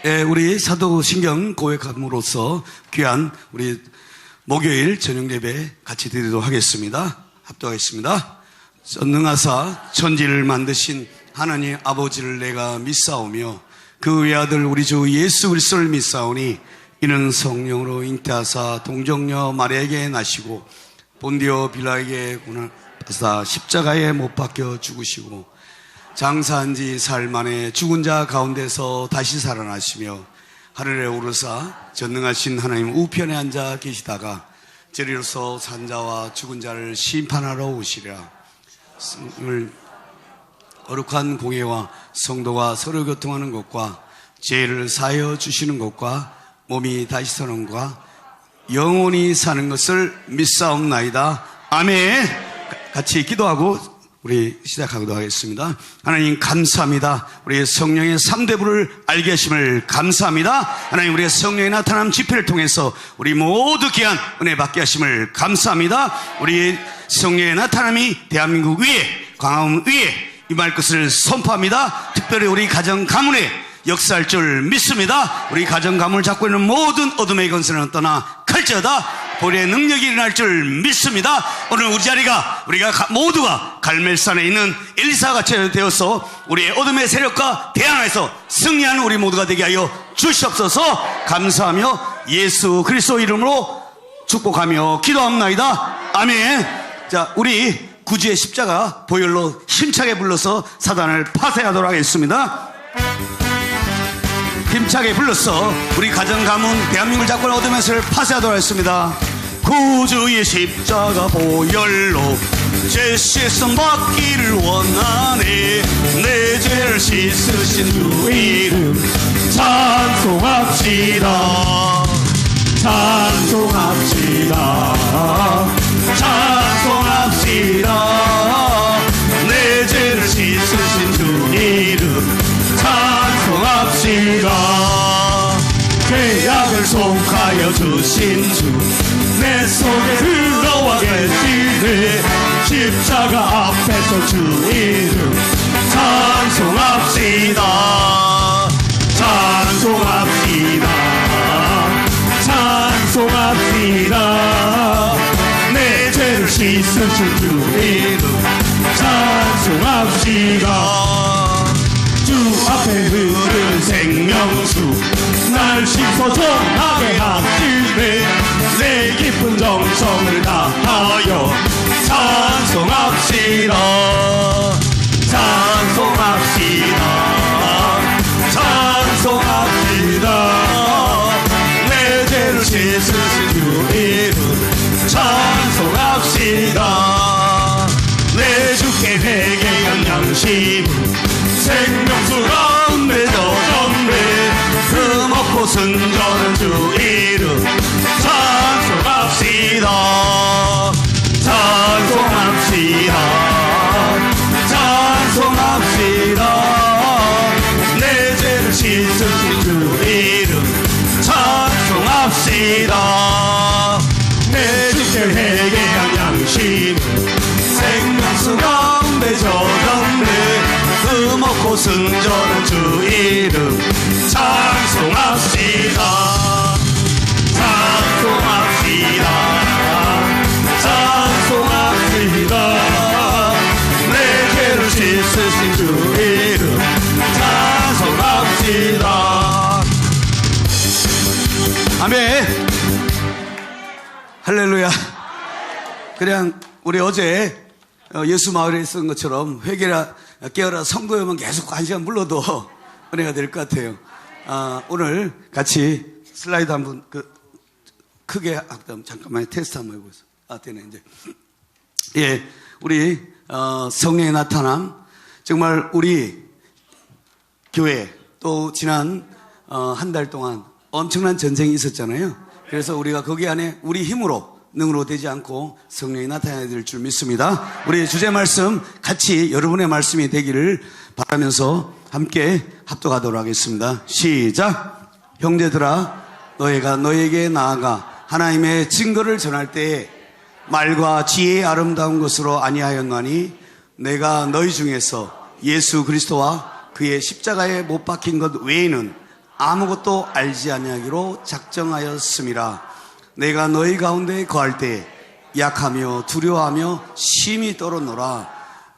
예, 우리 사도신경 고백함으로써 귀한 우리 목요일 저녁 예배 같이 드리도록 하겠습니다. 합독하겠습니다. 전능하사 천지를 만드신 하나님 아버지를 내가 믿사오며 그 외아들 우리 주 예수 그리스도를 믿사오니 이는 성령으로 잉태하사 동정녀 마리아에게 나시고 본디오 빌라에게 고난받으사 십자가에 못 박혀 죽으시고 장사한 지 사흘 만에 죽은 자 가운데서 다시 살아나시며 하늘에 오르사 전능하신 하나님 우편에 앉아 계시다가 저리로서 산 자와 죽은 자를 심판하러 오시리라. 거룩한 공예와 성도가 서로 교통하는 것과 죄를 사하여 주시는 것과 몸이 다시 서는 것과 영원히 사는 것을 믿사옵나이다. 아멘. 같이 기도하고 우리 시작하도록 하겠습니다. 하나님 감사합니다. 우리의 성령의 3대부를 알게 하심을 감사합니다. 하나님 우리의 성령의 나타남 집회를 통해서 우리 모두 귀한 은혜 받게 하심을 감사합니다. 우리의 성령의 나타남이 대한민국 위에 광화문 위에 임할 것을 선포합니다. 특별히 우리 가정 가문에 역사할 줄 믿습니다. 우리 가정 가문을 잡고 있는 모든 어둠의 권세는 떠나 칼지어다 보리의 능력이 일어날 줄 믿습니다. 오늘 우리 자리가 우리가 모두가 갈멜산에 있는 엘리사같이 되어서 우리의 어둠의 세력과 대항해서 승리하는 우리 모두가 되게 하여 주시옵소서. 감사하며 예수 그리스도 이름으로 축복하며 기도합나이다. 아멘. 자, 우리 구주의 십자가 보혈로 힘차게 불러서 사단을 파쇄하도록 하겠습니다. 힘차게 불러서 우리 가정 가문 대한민국을 잡고 있는 어둠의 세력을 파쇄하도록 하겠습니다. 구주의 십자가 보혈로 죄시선 받기를 원하네. 내 죄를 씻으신 주 이름 찬송합시다. 찬송합시다. 찬송합시다. 내 죄를 씻으신 주 이름 찬송합시다. 죄악을 속하여 주신 주 내 속에 들어와 계시네. 십자가 앞에서 주 이름 찬송합시다. 찬송합시다. 찬송합시다. 내 죄를 씻으신 주 이름 찬송합시다. 주 앞에 흐르는 생명수 날 씻어 정하게 하시네. 내 깊은 정성을 다하여 찬송합시다. 찬송합시다. 찬송합시다. 내 죄를 씻으신 주 이름 찬송합시다. 내 주께 회개한 양심은 생명수 가운데 젖었네. 그 먹고 순전한 주 이름 찬송합시다. 찬송합시다. 찬송합시다. 내 죄를 씻으신 주 이름 찬송합시다. 내 주께 회개한 양심은 생명수 가운데 젖었네. 그 먹고 순전한 주 이름 찬송합시다. 찬송합시다. 찬송합시다. 내 죄를 씻으신 주 이름 찬송합시다. 아멘. 할렐루야. 그냥 우리 어제 예수 마을에 쓴 것처럼 회개라 깨어라 성도여만 계속 한 시간 불러도 은혜가 될 것 같아요. 오늘 같이 슬라이드 한번 크게 잠깐만 테스트 한번 해보세요. 되네 이제. 예, 우리 성령의 나타남 정말 우리 교회 또 지난 한 달 동안 엄청난 전쟁이 있었잖아요. 그래서 우리가 거기 안에 우리 힘으로 능으로 되지 않고 성령이 나타나야 될 줄 믿습니다. 우리 주제 말씀 같이 여러분의 말씀이 되기를 바라면서 함께 합독하도록 하겠습니다. 시작. 형제들아 너희가 너에게 나아가 하나님의 증거를 전할 때에 말과 지혜의 아름다운 것으로 아니하였나니 내가 너희 중에서 예수 그리스도와 그의 십자가에 못 박힌 것 외에는 아무것도 알지 아니하기로 작정하였음이라. 내가 너희 가운데 거할 때 약하며 두려워하며 심히 떨었노라.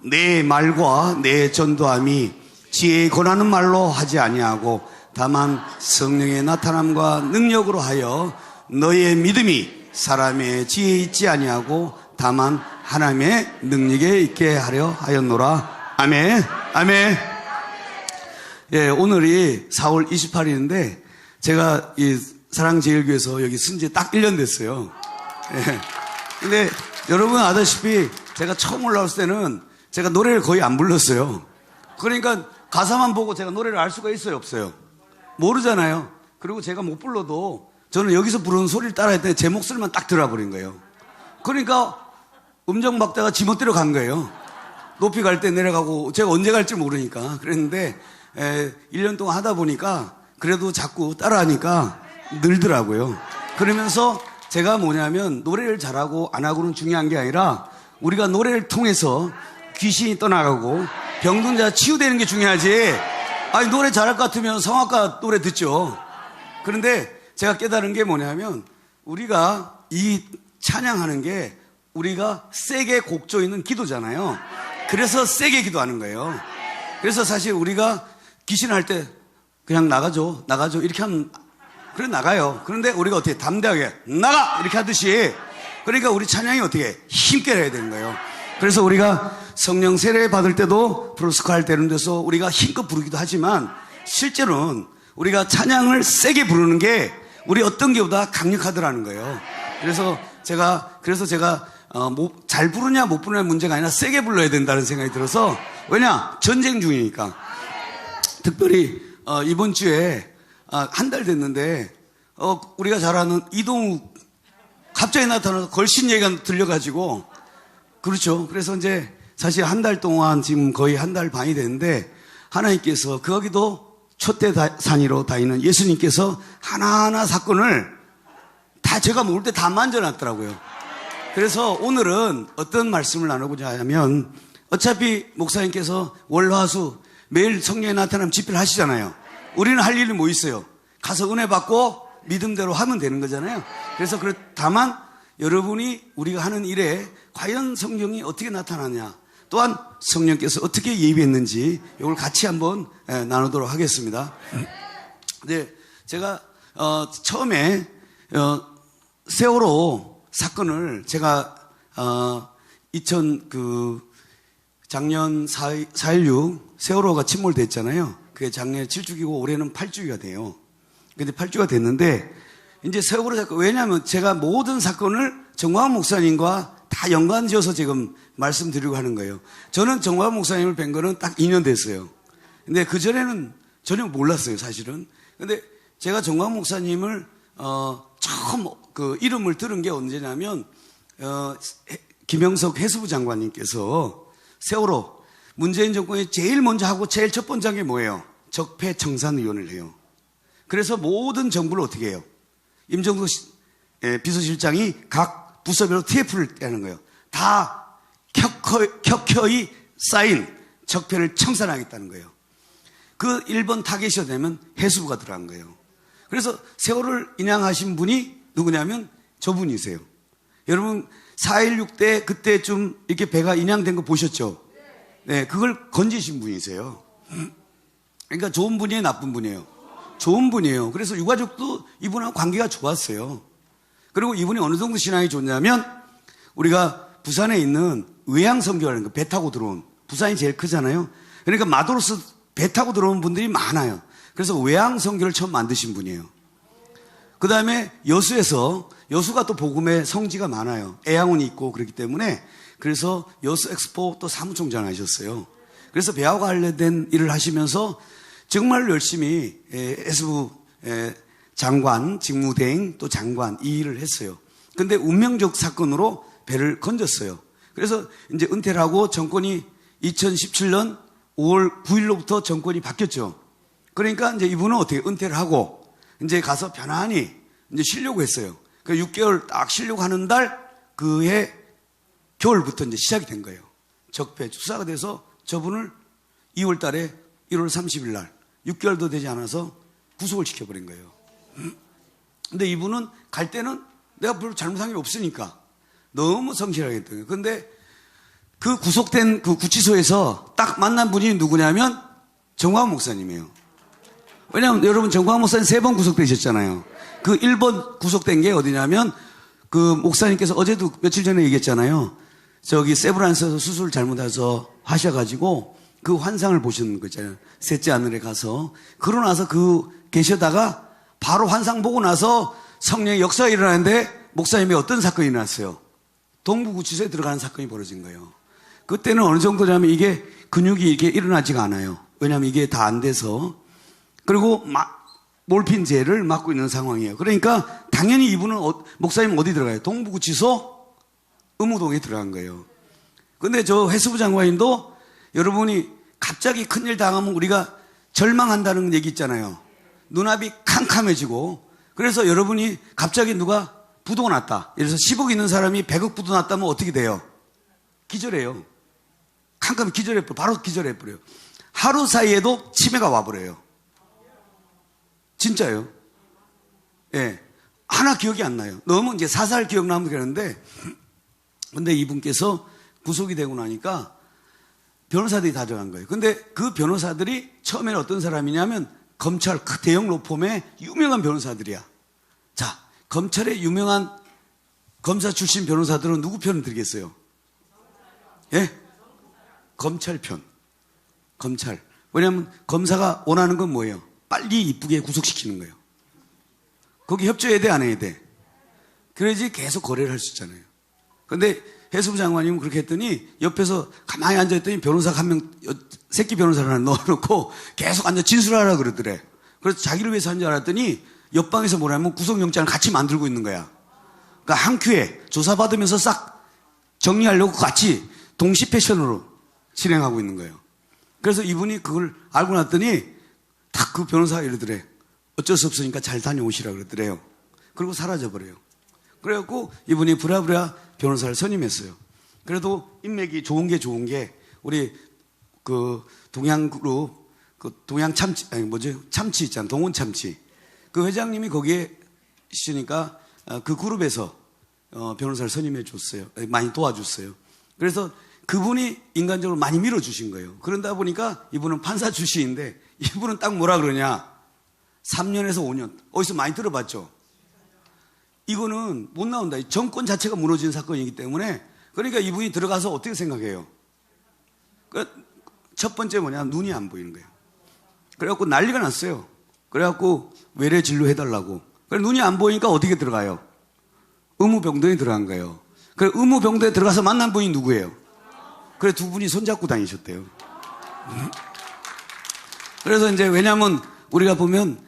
내 말과 내 전도함이 지혜에 권하는 말로 하지 아니하고 다만 성령의 나타남과 능력으로 하여 너의 믿음이 사람의 지혜에 있지 아니하고 다만 하나님의 능력에 있게 하려 하였노라. 아멘. 아멘. 예, 오늘이 4월 28일인데 제가 이 사랑제일교회에서 여기 쓴지 딱 1년 됐어요. 예. 근데 여러분 아다시피 제가 처음 올라왔을 때는 제가 노래를 거의 안 불렀어요. 그러니까 가사만 보고 제가 노래를 알 수가 있어요, 없어요? 모르잖아요. 그리고 제가 못 불러도 저는 여기서 부르는 소리를 따라할 때 제 목소리만 딱 들어버린 거예요. 그러니까 음정 박자가 지멋대로 간 거예요. 높이 갈 때 내려가고 제가 언제 갈지 모르니까 그랬는데 1년 동안 하다 보니까 그래도 자꾸 따라하니까 늘더라고요. 그러면서 제가 뭐냐면 노래를 잘하고 안 하고는 중요한 게 아니라 우리가 노래를 통해서 귀신이 떠나가고 병든 자 치유되는 게 중요하지. 아니 노래 잘할 것 같으면 성악가 노래 듣죠. 그런데 제가 깨달은 게 뭐냐면 우리가 이 찬양하는 게 우리가 세게 곡조 있는 기도잖아요. 그래서 세게 기도하는 거예요. 그래서 사실 우리가 귀신 할 때 그냥 나가죠 이렇게 하면 그래 나가요. 그런데 우리가 어떻게 담대하게 나가 이렇게 하듯이 그러니까 우리 찬양이 어떻게 힘있게 해야 되는 거예요. 그래서 우리가 성령 세례 받을 때도 프로스카 할 때는 데서 우리가 힘껏 부르기도 하지만 실제로는 우리가 찬양을 세게 부르는 게 우리 어떤 게보다 강력하더라는 거예요. 그래서 제가 잘 부르냐 못 부르냐 문제가 아니라 세게 불러야 된다는 생각이 들어서 왜냐 전쟁 중이니까. 특별히 이번 주에 한 달 됐는데 우리가 잘 아는 이동욱 갑자기 나타나서 걸신 얘기가 들려가지고 그렇죠. 그래서 이제 사실 한 달 동안 지금 거의 한 달 반이 됐는데 하나님께서 거기도 촛대산이로 다니는 예수님께서 하나하나 사건을 다 제가 모를 때 다 만져놨더라고요. 그래서 오늘은 어떤 말씀을 나누고자 하면 어차피 목사님께서 월화수 매일 성령에 나타나면 집회를 하시잖아요. 우리는 할 일이 뭐 있어요? 가서 은혜 받고 믿음대로 하면 되는 거잖아요. 그래서 다만 여러분이 우리가 하는 일에 과연 성령이 어떻게 나타나냐 또한 성령께서 어떻게 예비했는지 이걸 같이 한번 나누도록 하겠습니다. 네, 제가 처음에 세월호 사건을 제가 작년 4.16 세월호가 침몰됐잖아요. 그게 작년에 7주기고 올해는 8주기가 돼요. 근데 8주가 됐는데 이제 세월호 사건 왜냐하면 제가 모든 사건을 정광훈 목사님과 다 연관지어서 지금 말씀드리고 하는 거예요. 저는 정광훈 목사님을 뵌 거는 딱 2년 됐어요. 근데 그전에는 전혀 몰랐어요, 사실은. 근데 제가 정광훈 목사님을 처음 그 이름을 들은 게 언제냐면 김영석 해수부 장관님께서 세월호 문재인 정권이 제일 먼저 하고 제일 첫 번째 한 게 뭐예요? 적폐청산위원회를 해요. 그래서 모든 정부를 어떻게 해요? 임종석 비서실장이 각 부서별로 TF를 떼는 거예요. 다 켜켜이 쌓인 적폐를 청산하겠다는 거예요. 그 1번 타겟이 되면 해수부가 들어간 거예요. 그래서 세월을 인양하신 분이 누구냐면 저분이세요. 여러분 4.16 때 그때쯤 이렇게 배가 인양된 거 보셨죠? 네, 그걸 건지신 분이세요. 그러니까 좋은 분이에요, 나쁜 분이에요? 좋은 분이에요. 그래서 유가족도 이분하고 관계가 좋았어요. 그리고 이분이 어느 정도 신앙이 좋냐면 우리가 부산에 있는 외양선교라는 거, 배 타고 들어온, 부산이 제일 크잖아요. 그러니까 마도로스 배 타고 들어온 분들이 많아요. 그래서 외양선교를 처음 만드신 분이에요. 그 다음에 여수가 또 복음의 성지가 많아요. 애양원이 있고 그렇기 때문에 그래서 여수 엑스포 또 사무총장 하셨어요. 그래서 배하고 관련된 일을 하시면서 정말 열심히 해수부 장관, 직무대행 또 장관 이 일을 했어요. 근데 운명적 사건으로 배를 건졌어요. 그래서 이제 은퇴를 하고 정권이 2017년 5월 9일로부터 정권이 바뀌었죠. 그러니까 이제 이분은 어떻게 은퇴를 하고 이제 가서 편안히 이제 쉬려고 했어요. 그 6개월 딱 쉬려고 하는 달 그해 겨울부터 이제 시작이 된 거예요. 적폐 수사가 돼서 저분을 2월 달에 1월 30일 날 6개월도 되지 않아서 구속을 시켜버린 거예요. 근데 이분은 갈 때는 내가 별로 잘못한 게 없으니까 너무 성실하게 했던 거예요. 근데 그 구속된 그 구치소에서 딱 만난 분이 누구냐면 정광훈 목사님이에요. 왜냐하면 여러분 정광훈 목사님 3번 구속되셨잖아요. 그 1번 구속된 게 어디냐면 그 목사님께서 어제도 며칠 전에 얘기했잖아요. 저기 세브란스에서 수술 잘못해서 하셔가지고 그 환상을 보시는 거 있잖아요. 셋째 하늘에 가서. 그러고 나서 계시다가 바로 환상 보고 나서 성령의 역사가 일어나는데 목사님이 어떤 사건이 일어났어요? 동부구치소에 들어가는 사건이 벌어진 거예요. 그때는 어느 정도냐면 이게 근육이 이렇게 일어나지가 않아요. 왜냐하면 이게 다 안 돼서. 그리고 몰핀제를 맞고 있는 상황이에요. 그러니까 당연히 이분은 목사님 어디 들어가요? 동부구치소 의무동에 들어간 거예요. 근데 저 해수부 장관님도 여러분이 갑자기 큰일 당하면 우리가 절망한다는 얘기 있잖아요. 눈앞이 캄캄해지고 그래서 여러분이 갑자기 누가 부도가 났다. 예를 들어서 10억 있는 사람이 100억 부도 났다면 어떻게 돼요? 기절해요. 캄캄히 기절해버려요. 바로 기절해버려요. 하루 사이에도 치매가 와버려요. 진짜요. 예. 하나 기억이 안 나요. 너무 이제 사살 기억나면 되는데, 근데 이분께서 구속이 되고 나니까 변호사들이 다 들어간 거예요. 근데 그 변호사들이 처음에는 어떤 사람이냐면 검찰 그 대형 로펌의 유명한 변호사들이야. 자, 검찰의 유명한 검사 출신 변호사들은 누구 편을 들겠어요? 예? 검찰 편. 검찰. 왜냐하면 검사가 원하는 건 뭐예요? 빨리 이쁘게 구속시키는 거예요. 거기 협조해야 돼, 안 해야 돼? 그래야지 계속 거래를 할 수 있잖아요. 근데 해수부 장관님은 그렇게 했더니 옆에서 가만히 앉아있더니 변호사 한 명, 새끼 변호사를 하나 넣어놓고 계속 앉아 진술하라 그러더래. 그래서 자기를 위해서 한 줄 알았더니 옆방에서 뭐냐면 구속영장을 같이 만들고 있는 거야. 그러니까 한 큐에 조사받으면서 싹 정리하려고 같이 동시 패션으로 진행하고 있는 거예요. 그래서 이분이 그걸 알고 났더니 딱 그 변호사가 이러더래. 어쩔 수 없으니까 잘 다녀오시라 그러더래요. 그리고 사라져버려요. 그래갖고 이분이 부랴부랴 변호사를 선임했어요. 그래도 인맥이 좋은 게 우리 그 동양그룹 그 동양참치 아니 뭐지 참치 있잖아. 동원참치 그 회장님이 거기에 있으니까 그 그룹에서 변호사를 선임해 줬어요. 많이 도와줬어요. 그래서 그분이 인간적으로 많이 밀어주신 거예요. 그러다 보니까 이분은 판사 출신인데 이분은 딱 뭐라 그러냐 3년에서 5년 어디서 많이 들어봤죠. 이거는 못 나온다. 정권 자체가 무너진 사건이기 때문에 그러니까 이분이 들어가서 어떻게 생각해요? 첫 번째 뭐냐 눈이 안 보이는 거예요. 그래갖고 난리가 났어요. 그래갖고 외래 진료해달라고. 그래 눈이 안 보이니까 어떻게 들어가요? 의무병동에 들어간 거예요. 그래 의무병동에 들어가서 만난 분이 누구예요? 그래 두 분이 손잡고 다니셨대요. 그래서 이제 왜냐면 우리가 보면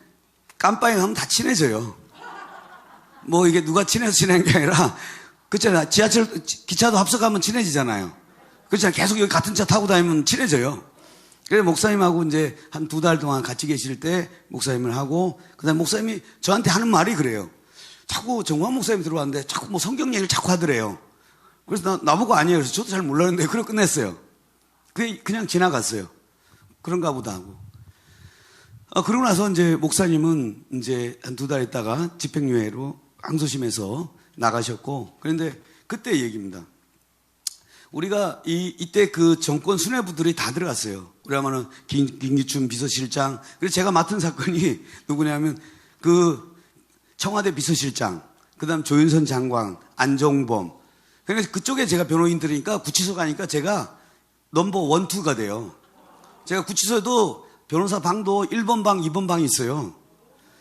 깜빵에 가면 다 친해져요. 뭐 이게 누가 친해서 친한 게 아니라 그렇잖아요. 지하철 기차도 합석하면 친해지잖아요. 그렇잖아요. 계속 여기 같은 차 타고 다니면 친해져요. 그래서 목사님하고 이제 한 2달 동안 같이 계실 때 목사님을 하고 그다음에 목사님이 저한테 하는 말이 그래요. 자꾸 정광 목사님 들어왔는데 자꾸 뭐 성경 얘기를 자꾸 하더래요. 그래서 나보고 아니에요. 그래서 저도 잘 몰랐는데 그러고 끝냈어요. 그냥 지나갔어요. 그런가 보다 하고. 그러고 나서 이제 목사님은 이제 한 2달 있다가 집행유예로 항소심에서 나가셨고, 그런데 그때 얘기입니다. 우리가 이때 그 정권 수뇌부들이 다 들어갔어요. 그러면은 김기춘 비서실장, 그래서 제가 맡은 사건이 누구냐면 그 청와대 비서실장, 그 다음 조윤선 장관, 안종범. 그러니까 그쪽에 제가 변호인 들으니까 구치소 가니까 제가 넘버 1, 2가 돼요. 제가 구치소에도 변호사 방도 1번 방, 2번 방이 있어요.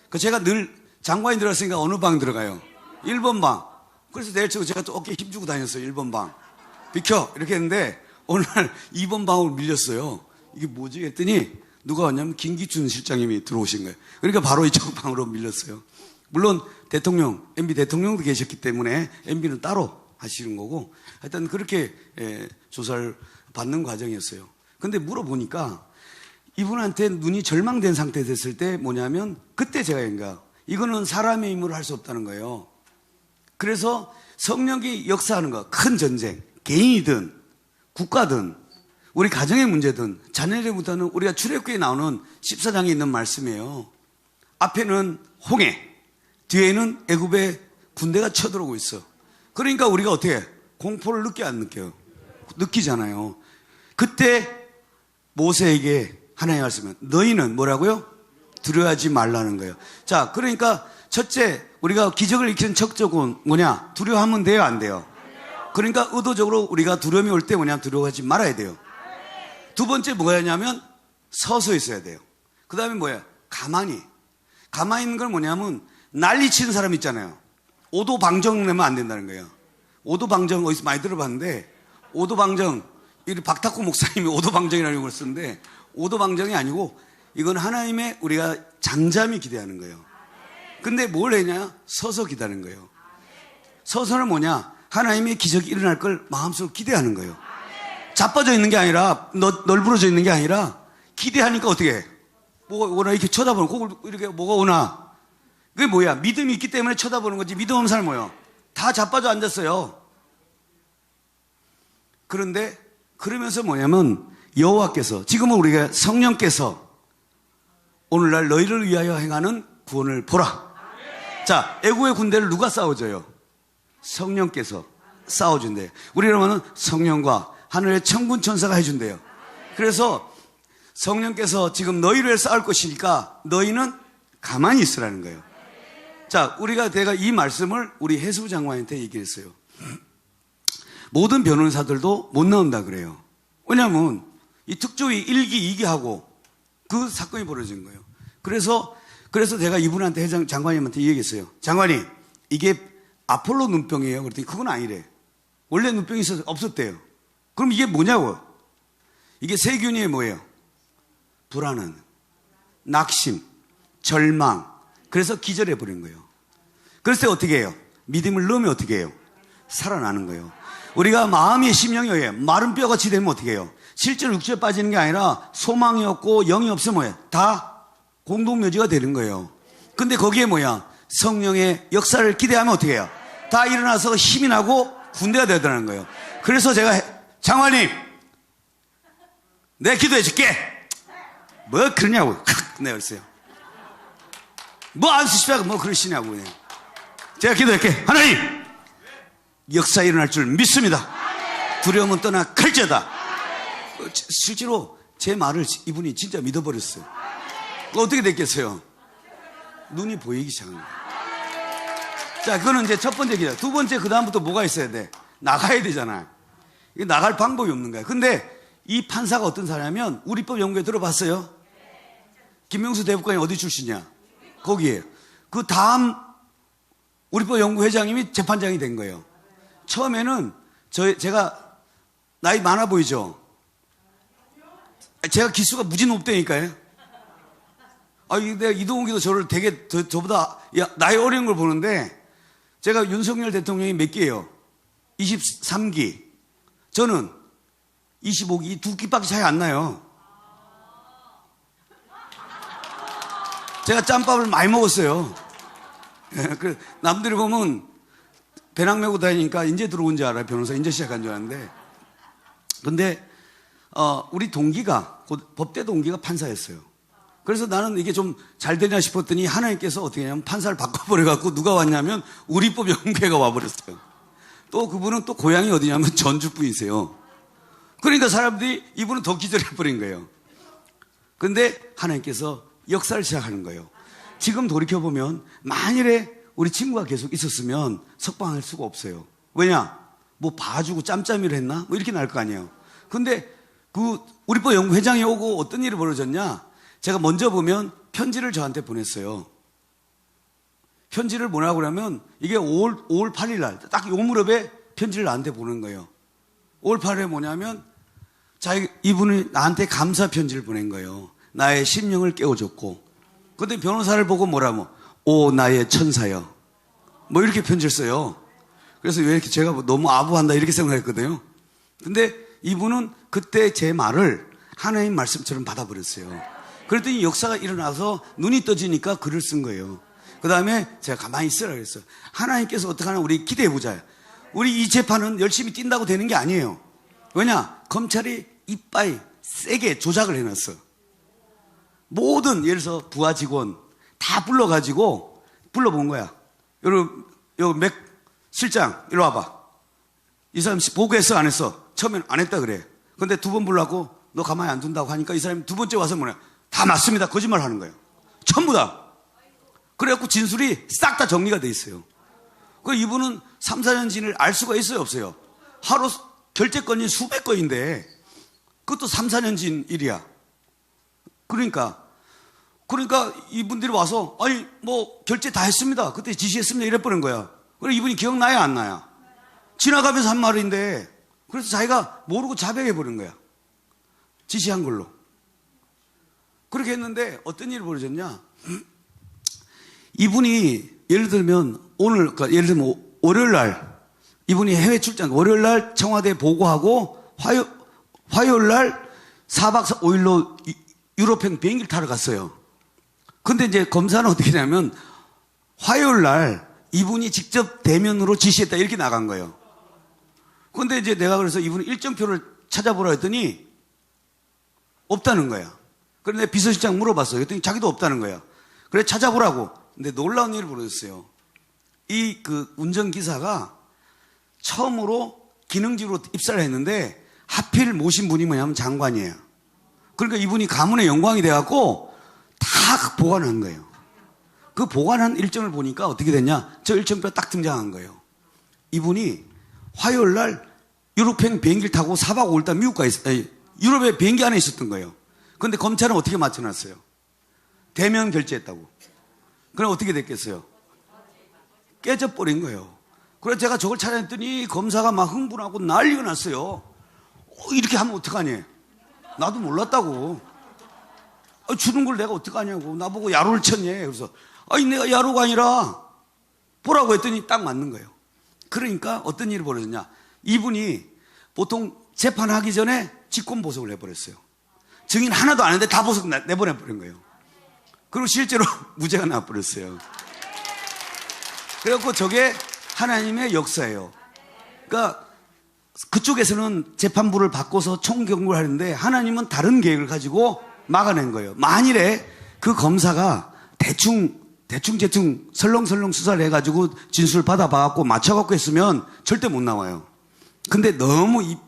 그 제가 늘 장관이 들어갔으니까 어느 방 들어가요? 1번 방. 그래서 내일 제가 또 어깨에 힘주고 다녔어요. 1번 방. 비켜! 이렇게 했는데 어느 날 2번 방으로 밀렸어요. 이게 뭐지? 했더니 누가 왔냐면 김기춘 실장님이 들어오신 거예요. 그러니까 바로 이쪽 방으로 밀렸어요. 물론 대통령, MB 대통령도 계셨기 때문에 MB는 따로 하시는 거고 하여튼 그렇게 조사를 받는 과정이었어요. 근데 물어보니까 이분한테 눈이 절망된 상태 됐을 때 뭐냐면 그때 제가 이거는 사람의 힘으로 할 수 없다는 거예요. 그래서 성령이 역사하는 거, 큰 전쟁, 개인이든 국가든 우리 가정의 문제든 자녀들부터는 우리가 출애굽기에 나오는 14장에 있는 말씀이에요. 앞에는 홍해, 뒤에는 애굽의 군대가 쳐들어오고 있어. 그러니까 우리가 어떻게 해? 공포를 느껴 안 느껴요? 느끼잖아요. 그때 모세에게 하나님 말씀은 너희는 뭐라고요? 두려워하지 말라는 거예요. 자, 그러니까 첫째 우리가 기적을 일으키는 척적은 뭐냐? 두려워하면 돼요, 안 돼요? 그러니까 의도적으로 우리가 두려움이 올 때 뭐냐? 두려워하지 말아야 돼요. 두 번째 뭐냐면 서서 있어야 돼요. 그 다음에 뭐야? 가만히 있는 건 뭐냐면 난리 치는 사람 있잖아요. 오도방정 내면 안 된다는 거예요. 오도방정 어디서 많이 들어봤는데, 오도방정, 이 박탁구 목사님이 오도방정이라는 걸 쓰는데, 오도방정이 아니고 이건 하나님의 우리가 잠잠히 기대하는 거예요. 근데 뭘 했냐? 서서 기다리는 거예요. 서서는 뭐냐? 하나님의 기적이 일어날 걸 마음속으로 기대하는 거예요. 자빠져 있는 게 아니라, 널브러져 있는 게 아니라, 기대하니까 어떻게 해? 뭐가 오나 이렇게 쳐다보는, 그걸 이렇게 뭐가 오나. 그게 뭐야? 믿음이 있기 때문에 쳐다보는 거지. 믿음 없는 사람은 뭐예요? 다 자빠져 앉았어요. 그런데 그러면서 뭐냐면 여호와께서, 지금은 우리가 성령께서 오늘날 너희를 위하여 행하는 구원을 보라. 자, 애국의 군대를 누가 싸워줘요? 성령께서 싸워준대요. 우리 여러분은 성령과 하늘의 천군 천사가 해준대요. 그래서 성령께서 지금 너희를 위해 싸울 것이니까 너희는 가만히 있으라는 거예요. 자, 내가 이 말씀을 우리 해수부 장관한테 얘기했어요. 모든 변호사들도 못 나온다 그래요. 왜냐하면 이 특조위 1기, 2기 하고 그 사건이 벌어진 거예요. 그래서 제가 이분한테 장관님한테 얘기했어요. 장관님, 이게 아폴로 눈병이에요. 그랬더니 그건 아니래. 원래 눈병이 없었대요. 그럼 이게 뭐냐고. 이게 세균이 뭐예요? 불안한, 낙심, 절망. 그래서 기절해버린 거예요. 그래서 어떻게 해요? 믿음을 넣으면 어떻게 해요? 살아나는 거예요. 우리가 마음이 심령이 뭐예요? 마른 뼈같이 되면 어떻게 해요? 실제로 육체에 빠지는 게 아니라 소망이 없고 영이 없으면 뭐예요? 다 공동묘지가 되는 거예요. 근데 거기에 뭐야? 성령의 역사를 기대하면 어떻게 해요? 다 일어나서 힘이 나고 군대가 되더라는 거예요. 그래서 제가 장관님, 내가 기도해 줄게. 뭐 그러냐고. 내가 그랬어요. 뭐 안 쓰시다고 뭐 그러시냐고. 그냥. 제가 기도할게. 하나님, 역사 일어날 줄 믿습니다. 두려움은 떠나 칼자다. 실제로 제 말을 이분이 진짜 믿어버렸어요. 어떻게 됐겠어요? 눈이 보이기 시작한 거예요. 자, 그거는 이제 첫 번째 기도. 두 번째, 그 다음부터 뭐가 있어야 돼? 나가야 되잖아요. 이게 나갈 방법이 없는 거예요. 근데 이 판사가 어떤 사람이냐면 우리법 연구회 들어봤어요? 김명수 대법관이 어디 출신이야? 거기에요. 그 다음 우리법 연구회장님이 재판장이 된 거예요. 처음에는 제가 나이 많아 보이죠? 제가 기수가 무지 높다니까요. 내가 이동욱이도 저를 되게 저보다 나이 어린 걸 보는데, 제가 윤석열 대통령이 몇 기예요? 23기. 저는 25기, 2기밖에 차이 안 나요. 제가 짬밥을 많이 먹었어요. 남들이 보면 배낭 메고 다니니까 이제 들어온 줄 알아요. 변호사 이제 시작한 줄 알았는데. 근데 우리 동기가, 법대 동기가 판사였어요. 그래서 나는 이게 좀 잘 되냐 싶었더니 하나님께서 어떻게 하냐면 판사를 바꿔버려갖고 누가 왔냐면 우리법 연구회가 와버렸어요. 또 그분은 또 고향이 어디냐면 전주 분이세요. 그러니까 사람들이 이분은 더 기절해버린 거예요. 근데 하나님께서 역사를 시작하는 거예요. 지금 돌이켜보면 만일에 우리 친구가 계속 있었으면 석방할 수가 없어요. 왜냐? 뭐 봐주고 짬짬이를 했나? 뭐 이렇게 날 거 아니에요. 근데 그 우리법 연구회장이 오고 어떤 일이 벌어졌냐? 제가 먼저 보면 편지를 저한테 보냈어요. 편지를 뭐라고 그러면 이게 5월 8일 날 딱 요 무렵에 편지를 나한테 보낸 거예요. 5월 8일에 뭐냐면 이분이 나한테 감사 편지를 보낸 거예요. 나의 심령을 깨워줬고. 근데 변호사를 보고 뭐라고? 오 나의 천사여. 뭐 이렇게 편지를 써요. 그래서 왜 이렇게 제가 너무 아부한다 이렇게 생각했거든요. 근데 이분은 그때 제 말을 하나님 말씀처럼 받아버렸어요. 그랬더니 역사가 일어나서 눈이 떠지니까 글을 쓴 거예요. 그 다음에 제가 가만히 있으라 그랬어요. 하나님께서 어떻게 하나 우리 기대해보자. 우리 이 재판은 열심히 뛴다고 되는 게 아니에요. 왜냐? 검찰이 이빠이 세게 조작을 해놨어. 모든 예를 들어서 부하 직원, 다 불러본 거야. 맥 실장, 이리 와봐. 이 사람 보고했어, 안 했어? 처음엔 안 했다 그래. 근데 2번 불러갖고 너 가만히 안 둔다고 하니까 이 사람이 2번째 와서 뭐냐. 다 맞습니다. 거짓말 하는 거예요. 전부 다. 그래갖고 진술이 싹 다 정리가 돼 있어요. 그 이분은 3, 4년 진을 알 수가 있어요, 없어요? 하루 결제 건이 수백 건인데 그것도 3, 4년 진 일이야. 그러니까 이분들이 와서 아니 뭐 결제 다 했습니다. 그때 지시했습니다. 이래버린 거야. 그래 이분이 기억나야 안 나야? 지나가면서 한 말인데 그래서 자기가 모르고 자백해버린 거야. 지시한 걸로. 그렇게 했는데 어떤 일이 벌어졌냐? 이분이 예를 들면 오늘, 그러니까 예를 들면 월요일 날 이분이 해외 출장, 월요일 날 청와대에 보고하고 화요일 날 4박 5일로 유럽행 비행기를 타러 갔어요. 근데 이제 검사는 어떻게 되냐면 화요일 날 이분이 직접 대면으로 지시했다 이렇게 나간 거예요. 근데 이제 내가 그래서 이분 일정표를 찾아보라 했더니 없다는 거야. 그런데 비서실장 물어봤어요. 그랬더니 자기도 없다는 거야. 그래 찾아보라고. 근데 놀라운 일이 벌어졌어요. 이 운전기사가 처음으로 기능직으로 입사를 했는데 하필 모신 분이 뭐냐면 장관이에요. 그러니까 이분이 가문의 영광이 돼갖고 다 보관한 거예요. 그 보관한 일정을 보니까 어떻게 됐냐? 저 일정표 딱 등장한 거예요. 이분이 화요일 날 유럽행 비행기를 타고 4박 5일 동안 미국 가 있어요. 유럽에 비행기 안에 있었던 거예요. 그런데 검찰은 어떻게 맞춰놨어요? 대면 결제했다고. 그럼 어떻게 됐겠어요? 깨져버린 거예요. 그래서 제가 저걸 찾아냈더니 검사가 막 흥분하고 난리가 났어요. 이렇게 하면 어떡하니? 나도 몰랐다고. 주는 걸 내가 어떡하냐고. 나보고 야로를 쳤니? 그래서 아니 내가 야로가 아니라 보라고 했더니 딱 맞는 거예요. 그러니까 어떤 일이 벌어졌냐. 이분이 보통 재판하기 전에 직권보석을 해버렸어요. 증인 하나도 안 했는데 다 보석 내보내버린 거예요. 그리고 실제로 무죄가 나와버렸어요. 그래갖고 저게 하나님의 역사예요. 그러니까 그쪽에서는 재판부를 바꿔서 총경고를 하는데 하나님은 다른 계획을 가지고 막아낸 거예요. 만일에 그 검사가 대충 설렁설렁 수사를 해가지고 진술을 받아봐갖고 맞춰갖고 했으면 절대 못 나와요. 근데 너무 이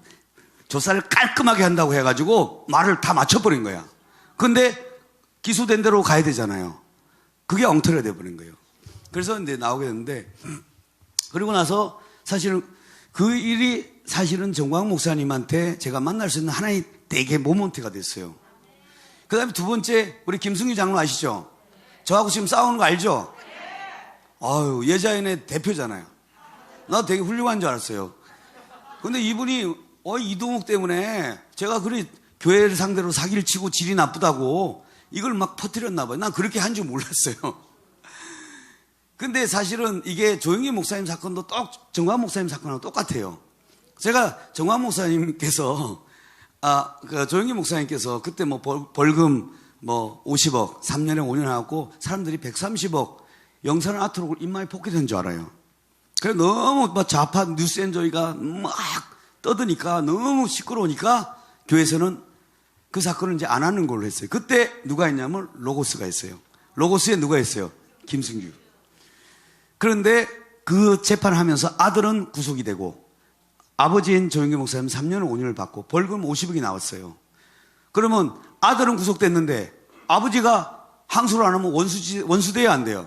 조사를 깔끔하게 한다고 해가지고 말을 다 맞춰버린 거야. 근데 기소된 대로 가야 되잖아요. 그게 엉터리가 돼버린 거예요. 그래서 이제 나오게 됐는데, 그리고 나서 사실은 그 일이 사실은 정광 목사님한테 제가 만날 수 있는 하나의 되게 모먼트가 됐어요. 그 다음에 2번째, 우리 김승규 장로 아시죠? 저하고 지금 싸우는 거 알죠? 아유, 예자연의 대표잖아요. 나 되게 훌륭한 줄 알았어요. 근데 이분이, 이동욱 때문에 제가 그리 교회를 상대로 사기를 치고 질이 나쁘다고 이걸 막 퍼뜨렸나 봐요. 난 그렇게 한 줄 몰랐어요. 근데 사실은 이게 조영기 목사님 사건도 정광 목사님 사건하고 똑같아요. 제가 정광 목사님께서, 조영기 목사님께서 그때 뭐 벌금 50억, 3년에 5년 하고 사람들이 130억 영산 아트록을 입마에 포켓한 줄 알아요. 그래 너무 좌파 뉴스 엔조이가 막 떠드니까 너무 시끄러우니까 교회에서는 그 사건을 이제 안 하는 걸로 했어요. 그때 누가 했냐면 로고스가 했어요. 로고스에 누가 했어요? 김승규. 그런데 그 재판을 하면서 아들은 구속이 되고 아버지인 조영기 목사님 3년을 5년을 받고 벌금 50억이 나왔어요. 그러면 아들은 구속됐는데 아버지가 항소를 안 하면 원수돼야 안 돼요.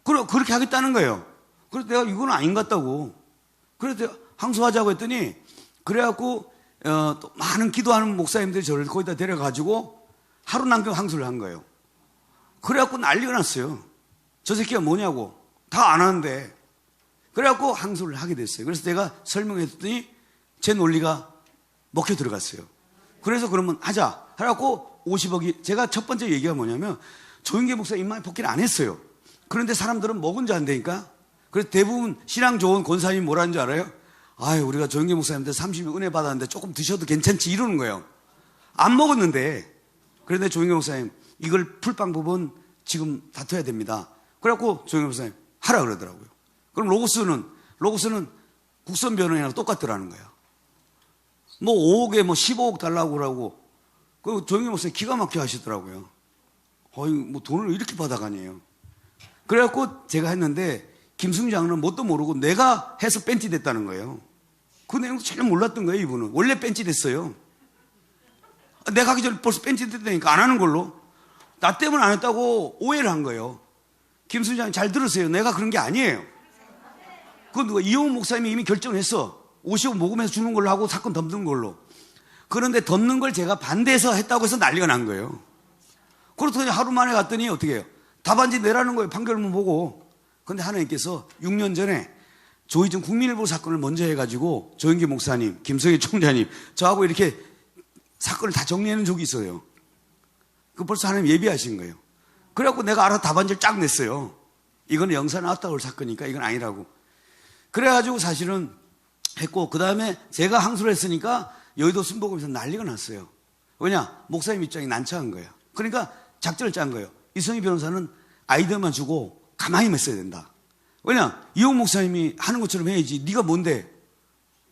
그렇게 하겠다는 거예요. 그래서 내가 이건 아닌 것 같다고. 그래서 항소하자고 했더니 그래갖고 또 많은 기도하는 목사님들이 저를 거기다 데려가지고 하루 남겨 항소를 한 거예요. 그래갖고 난리가 났어요. 저 새끼가 뭐냐고. 다 안 하는데. 그래갖고 항소를 하게 됐어요. 그래서 내가 설명했더니 제 논리가 먹혀 들어갔어요. 그래서 그러면 하자. 해갖고 50억이, 제가 첫 번째 얘기가 뭐냐면 조영기 목사 입마에 복귀를 안 했어요. 그런데 사람들은 먹은 줄 안다니까. 그래서 대부분 신앙 좋은 권사님이 뭐라는 줄 알아요? 아유, 우리가 조영기 목사님한테 30일 은혜 받았는데 조금 드셔도 괜찮지 이러는 거예요. 안 먹었는데. 그런데 조영기 목사님 이걸 풀 방법은 지금 다퉈야 됩니다. 그래갖고 조영기 목사님 하라 그러더라고요. 그럼 로고스는 국선 변호인이랑 똑같더라는 거예요. 5억에 15억 달라고 그러고, 그 조영기 목사님 기가 막혀 하시더라고요. 뭐 돈을 이렇게 받아가네요. 그래갖고 제가 했는데 김승주 장로는 뭣도 모르고 내가 해서 뺀지 됐다는 거예요. 그 내용도 전혀 몰랐던 거예요, 이분은. 원래 뺀지 됐어요. 내가 하기 전에 벌써 뺀지 됐다니까 안 하는 걸로. 나 때문에 안 했다고 오해를 한 거예요. 김승주 장님 잘 들으세요. 내가 그런 게 아니에요. 그건 누가 이용훈 목사님이 이미 결정을 했어. 50억 모금해서 주는 걸로 하고 사건 덮는 걸로. 그런데 덮는 걸 제가 반대해서 했다고 해서 난리가 난 거예요. 그렇더니 하루 만에 갔더니 어떻게 해요? 답안지 내라는 거예요. 판결문 보고. 근데 하나님께서 6년 전에 조희정 국민일보 사건을 먼저 해가지고 조영기 목사님, 김성희 총장님 저하고 이렇게 사건을 다 정리하는 적이 있어요. 그 벌써 하나님 예비하신 거예요. 그래갖고 내가 알아 답안지를 쫙 냈어요. 이거는 영사 나왔다고 할 사건이니까 이건 아니라고. 그래가지고 사실은 했고, 그 다음에 제가 항소를 했으니까 여의도 순복음에서 난리가 났어요. 왜냐? 목사님 입장이 난처한 거예요. 그러니까 작전을 짠 거예요. 이성희 변호사는 아이디어만 주고 가만히만 있어야 된다. 왜냐? 이용 목사님이 하는 것처럼 해야지. 네가 뭔데?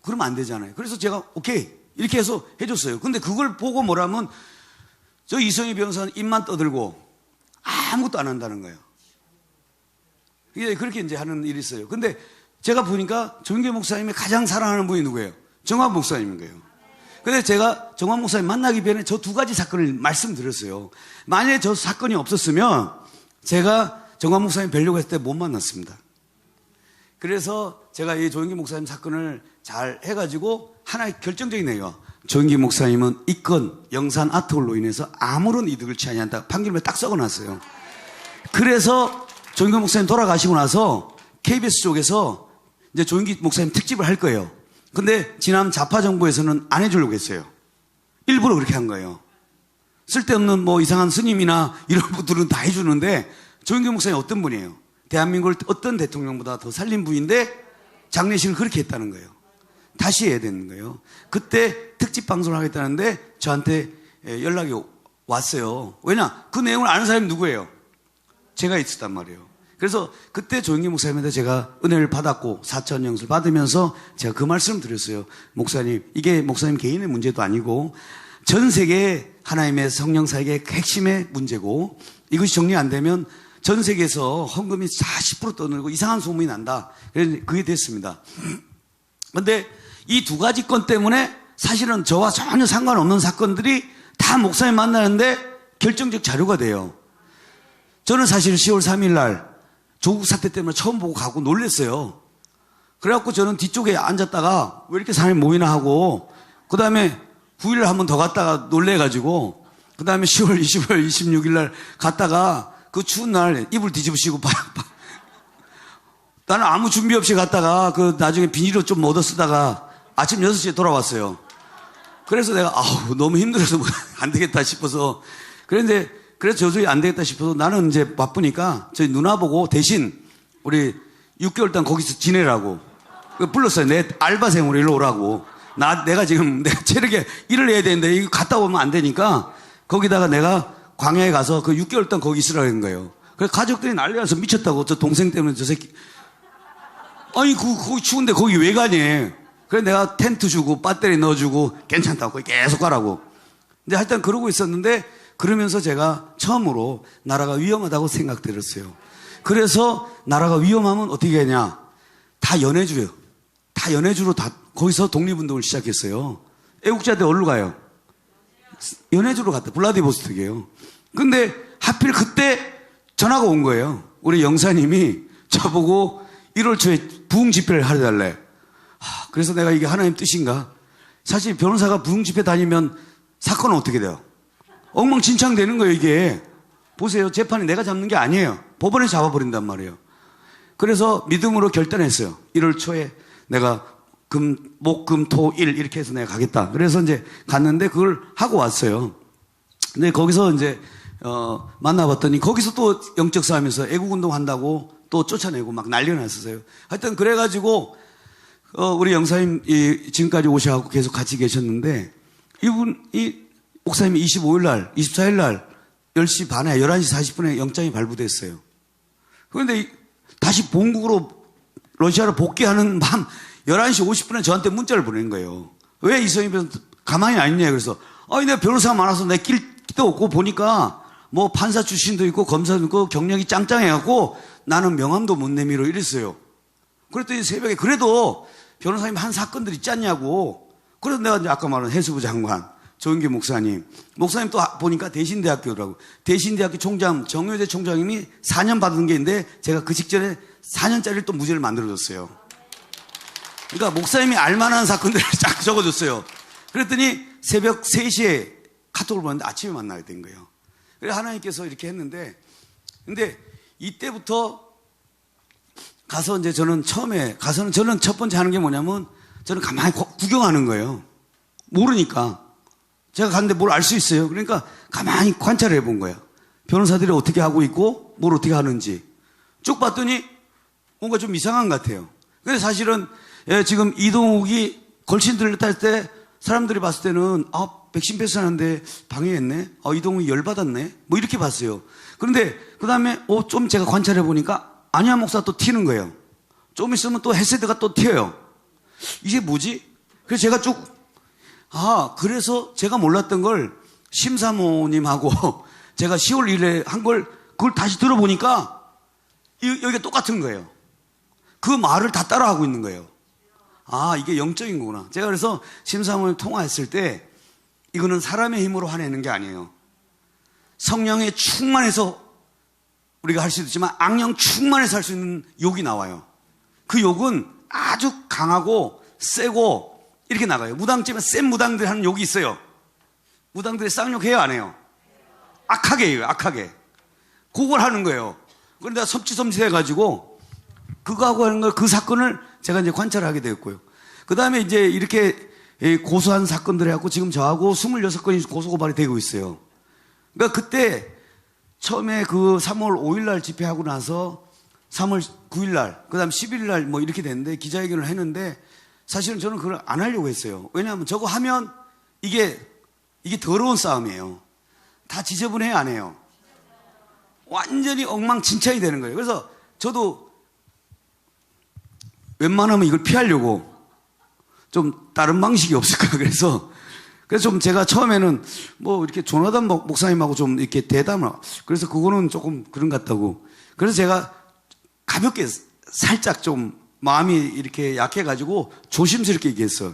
그러면 안 되잖아요. 그래서 제가 오케이 이렇게 해서 해줬어요. 근데 그걸 보고 뭐라면 저 이성희 변호사는 입만 떠들고 아무것도 안 한다는 거예요. 이게 그렇게 이제 하는 일이 있어요. 근데 제가 보니까 조영기 목사님이 가장 사랑하는 분이 누구예요? 정환 목사님인 거예요. 근데 제가 정환 목사님 만나기 전에 저 두 가지 사건을 말씀드렸어요. 만약에 저 사건이 없었으면 제가 정환 목사님 뵈려고 했을 때 못 만났습니다. 그래서 제가 이 조영기 목사님 사건을 잘 해가지고 하나의 결정적인 내용. 조영기 목사님은 이 건 영산 아트홀로 인해서 아무런 이득을 취하지 않다. 판결문에 딱 적어놨어요. 그래서 조영기 목사님 돌아가시고 나서 KBS 쪽에서 이제 조영기 목사님 특집을 할 거예요. 근데 지난 좌파 정부에서는 안 해주려고 했어요. 일부러 그렇게 한 거예요. 쓸데없는 뭐 이상한 스님이나 이런 분들은 다 해주는데 조영기 목사님 어떤 분이에요? 대한민국을 어떤 대통령보다 더 살린 분인데 장례식을 그렇게 했다는 거예요. 다시 해야 되는 거예요. 그때 특집 방송을 하겠다는데 저한테 연락이 왔어요. 왜냐? 그 내용을 아는 사람이 누구예요? 제가 있었단 말이에요. 그래서 그때 조영기 목사님한테 제가 은혜를 받았고 4천 영수를 받으면서 제가 그 말씀을 드렸어요. 목사님, 이게 목사님 개인의 문제도 아니고 전 세계 하나님의 성령 사역의 핵심의 문제고 이것이 정리 안 되면 전 세계에서 헌금이 40% 떠늘고 이상한 소문이 난다. 그래서 그게 됐습니다. 그런데 이 두 가지 건 때문에 사실은 저와 전혀 상관없는 사건들이 다 목사님 만나는데 결정적 자료가 돼요. 저는 사실 10월 3일 날 조국 사태 때문에 처음 보고 가고 놀랐어요. 그래갖고 저는 뒤쪽에 앉았다가 왜 이렇게 사람이 모이나 하고 그 다음에 9일 한 번 더 갔다가 놀래가지고 그 다음에 10월 20일 26일 날 갔다가 그 추운 날 이불 뒤집으시고 나는 아무 준비 없이 갔다가 그 나중에 비닐로 좀 얻어 쓰다가 아침 6시에 돌아왔어요. 그래서 내가 너무 힘들어서 안 되겠다 싶어서 그런데 그래서 저주에 안 되겠다 싶어서 나는 이제 바쁘니까 저희 누나 보고 대신 우리 6개월 동안 거기서 지내라고 불렀어요. 내 알바생으로 일로 오라고. 내가 지금 내 체력에 일을 해야 되는데 이거 갔다 오면 안 되니까 거기다가 내가 광야에 가서 그 6개월 동안 거기 있으라는 거예요. 그래서 가족들이 난리 나서 미쳤다고. 저 동생 때문에 저 새끼. 아니, 거기 추운데 거기 왜 가니? 그래서 내가 텐트 주고 배터리 넣어주고 괜찮다고 계속 가라고. 근데 하여튼 그러고 있었는데 그러면서 제가 처음으로 나라가 위험하다고 생각들었어요. 그래서 나라가 위험하면 어떻게 하냐. 다 연해주요. 다 연해주로 다 거기서 독립운동을 시작했어요. 애국자들 어디로 가요? 연해주로 갔다. 블라디보스톡이에요. 근데 하필 그때 전화가 온 거예요. 우리 영사님이 저보고 1월 초에 부흥 집회를 하려달래. 그래서 내가 이게 하나님 뜻인가? 사실 변호사가 부흥 집회 다니면 사건은 어떻게 돼요? 엉망진창 되는 거예요, 이게. 보세요. 재판이 내가 잡는 게 아니에요. 법원에 잡아버린단 말이에요. 그래서 믿음으로 결단했어요. 1월 초에 내가 목, 금, 토, 일 이렇게 해서 내가 가겠다. 그래서 이제 갔는데 그걸 하고 왔어요. 근데 거기서 이제, 만나봤더니 거기서 또 영적 싸움에서 애국운동 한다고 또 쫓아내고 막 난리가 났었어요. 하여튼 그래가지고, 우리 영사님 지금까지 오셔갖고 계속 같이 계셨는데 목사님이 25일 날, 24일 날 10시 반에 11시 40분에 영장이 발부됐어요. 그런데 다시 본국으로 러시아로 복귀하는 밤 11시 50분에 저한테 문자를 보낸 거예요. 왜 이성희 변호사 가만히 안 있냐. 그래서 내가 변호사가 많아서 내 길도 없고 보니까 뭐 판사 출신도 있고 검사도 있고 경력이 짱짱해갖고 나는 명함도 못 내밀어 이랬어요. 그랬더니 새벽에 그래도 변호사님 한 사건들 있지 않냐고. 그래서 내가 이제 아까 말한 해수부 장관 조은기 목사님 또 보니까 대신대학교라고. 대신대학교 총장 정효재 총장님이 4년 받은 게 있는데 제가 그 직전에 4년짜리를 또 무죄를 만들어줬어요. 그러니까 목사님이 알만한 사건들을 쫙 적어줬어요. 그랬더니 새벽 3시에 카톡을 보냈는데 아침에 만나게 된 거예요. 그래서 하나님께서 이렇게 했는데, 근데 이때부터 가서 이제 저는 처음에 가서는 저는 첫 번째 하는 게 뭐냐면 저는 가만히 구경하는 거예요. 모르니까. 제가 갔는데 뭘 알 수 있어요. 그러니까 가만히 관찰해 본 거예요. 변호사들이 어떻게 하고 있고 뭘 어떻게 하는지 쭉 봤더니 뭔가 좀 이상한 것 같아요. 근데 사실은 지금 이동욱이 걸친 들렸다 할 때 사람들이 봤을 때는 백신 패스하는데 방해했네. 이동욱이 열받았네. 뭐 이렇게 봤어요. 그런데 그 다음에 좀 제가 관찰해 보니까 안희아 목사 또 튀는 거예요. 좀 있으면 또 헤세드가 또 튀어요. 이게 뭐지? 그래서 제가 쭉 그래서 제가 몰랐던 걸 심사모님하고 제가 10월 1일에 한 걸 그걸 다시 들어보니까 여기가 똑같은 거예요. 그 말을 다 따라하고 있는 거예요. 이게 영적인 거구나. 제가 그래서 심사모님 통화했을 때 이거는 사람의 힘으로 화내는 게 아니에요. 성령에 충만해서 우리가 할 수도 있지만 악령 충만해서 할 수 있는 욕이 나와요. 그 욕은 아주 강하고 세고 이렇게 나가요. 무당집에 센 무당들이 하는 욕이 있어요. 무당들이 쌍욕해요, 안 해요? 악하게 해요, 악하게. 그걸 하는 거예요. 그런데 내가 섬찟해가지고 그거하고 하는 걸, 그 사건을 제가 이제 관찰하게 되었고요. 그 다음에 이제 이렇게 고소한 사건들 해갖고 지금 저하고 26건이 고소고발이 되고 있어요. 그러니까 그때 처음에 그 3월 5일 날 집회하고 나서 3월 9일 날, 그 다음 11일 날 뭐 이렇게 됐는데 기자회견을 했는데 사실은 저는 그걸 안 하려고 했어요. 왜냐하면 저거 하면 이게 더러운 싸움이에요. 다 지저분해야 안 해요. 완전히 엉망진창이 되는 거예요. 그래서 저도 웬만하면 이걸 피하려고 좀 다른 방식이 없을까. 그래서 좀 제가 처음에는 뭐 이렇게 조나단 목사님하고 좀 이렇게 대담을, 그래서 그거는 조금 그런 것 같다고. 그래서 제가 가볍게 살짝 좀 마음이 이렇게 약해가지고 조심스럽게 얘기했어.